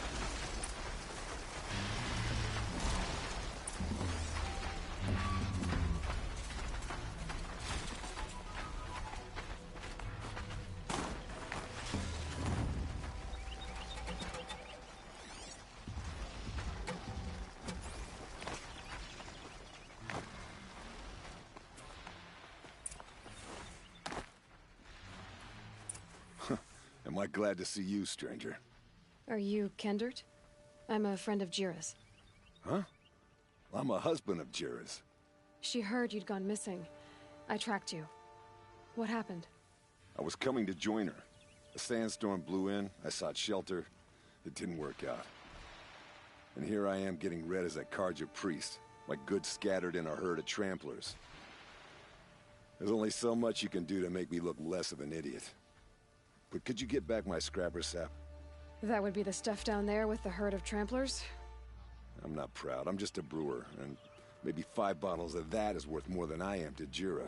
Am I glad to see you, stranger? Are you Kendart? I'm a friend of Jira's. Huh? I'm a husband of Jira's. She heard you'd gone missing. I tracked you. What happened? I was coming to join her. A sandstorm blew in, I sought shelter. It didn't work out. And here I am getting read as a Karja priest, my goods scattered in a herd of tramplers. There's only so much you can do to make me look less of an idiot. But could you get back my scrapper sap? That would be the stuff down there with the herd of tramplers? I'm not proud, I'm just a brewer, and maybe 5 bottles of that is worth more than I am to Jira.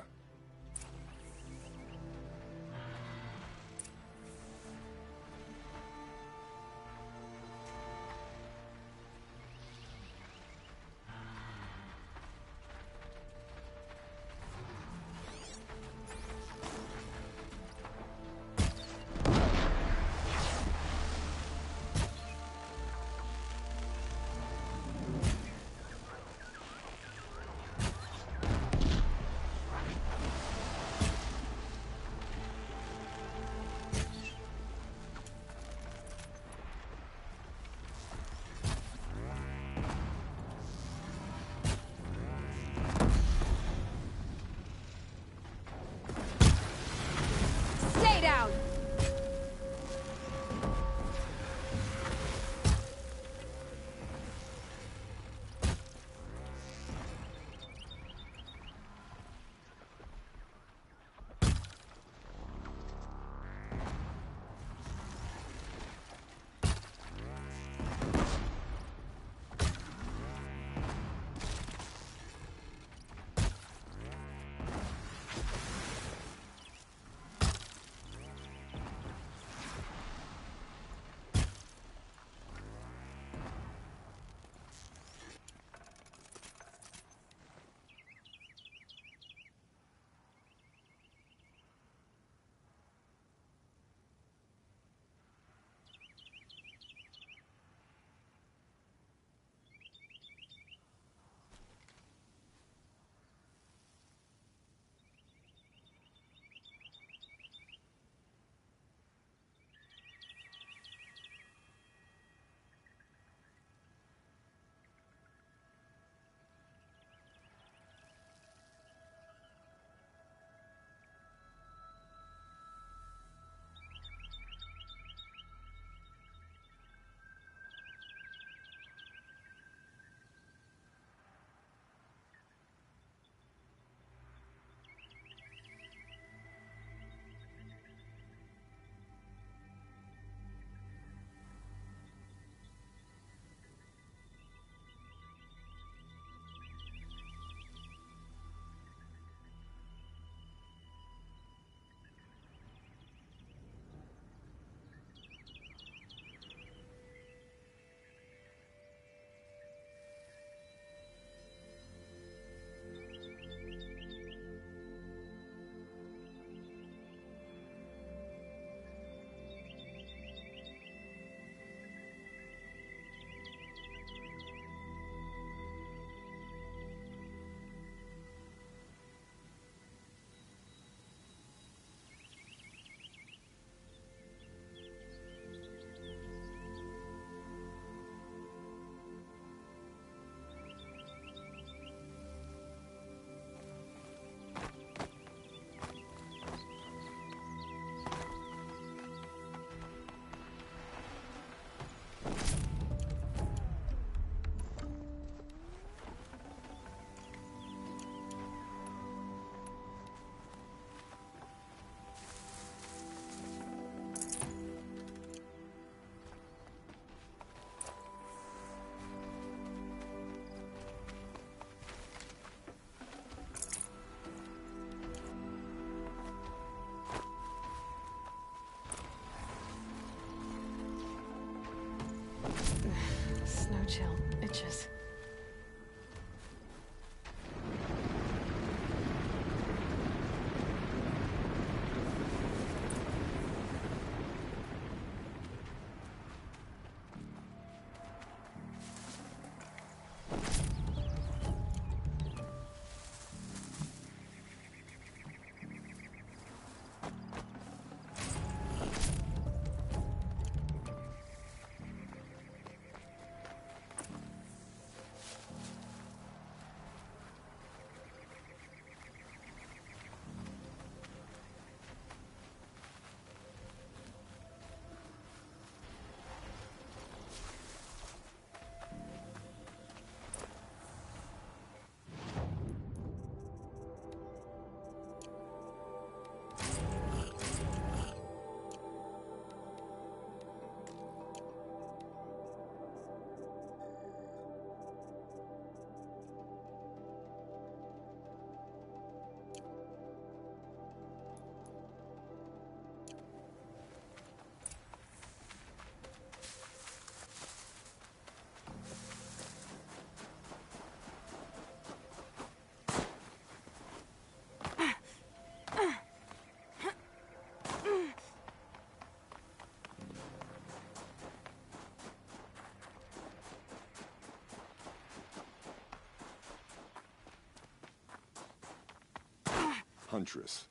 Huntress.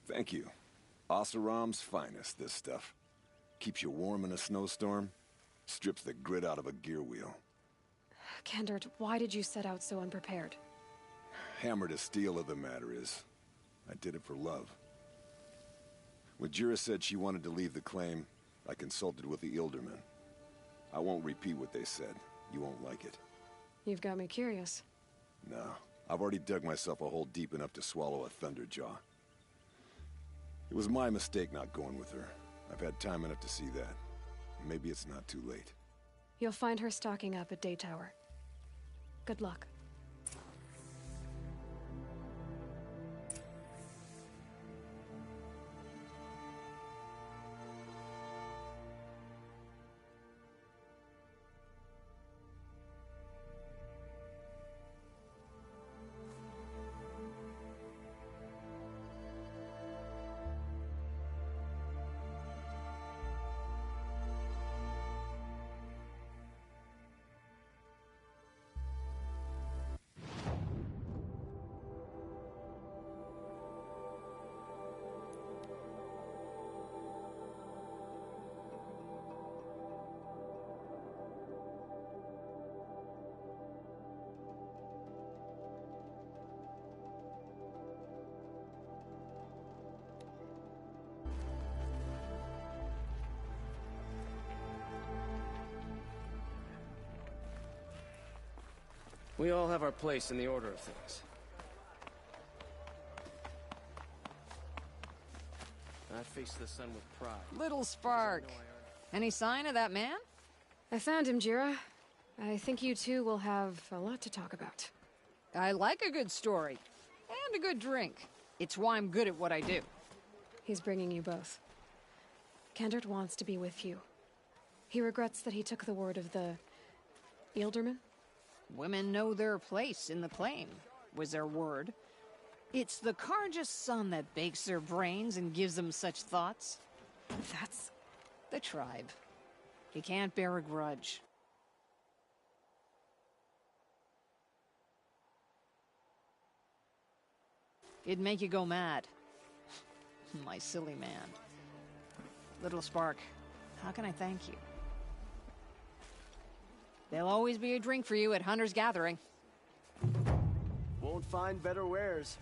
Thank you. Oseram's finest, this stuff. Keeps you warm in a snowstorm, strips the grit out of a gear wheel. Kendert, why did you set out so unprepared? Hammer to steel of the matter is, I did it for love. When Jira said she wanted to leave the claim, I consulted with the Ilderman. I won't repeat what they said. You won't like it. You've got me curious. No, I've already dug myself a hole deep enough to swallow a thunderjaw. It was my mistake not going with her. I've had time enough to see that. Maybe it's not too late. You'll find her stocking up at Day Tower. Good luck. We all have our place in the order of things. I face the sun with pride. Little spark. Any sign of that man? I found him, Jira. I think you two will have a lot to talk about. I like a good story. And a good drink. It's why I'm good at what I do. He's bringing you both. Kendert wants to be with you. He regrets that he took the word of the... Ilderman? Women know their place in the claim, was their word. It's the Karja's son that bakes their brains and gives them such thoughts. That's... the tribe. He can't bear a grudge. It'd make you go mad. My silly man. Little Spark, how can I thank you? There'll always be a drink for you at Hunter's Gathering. Won't find better wares.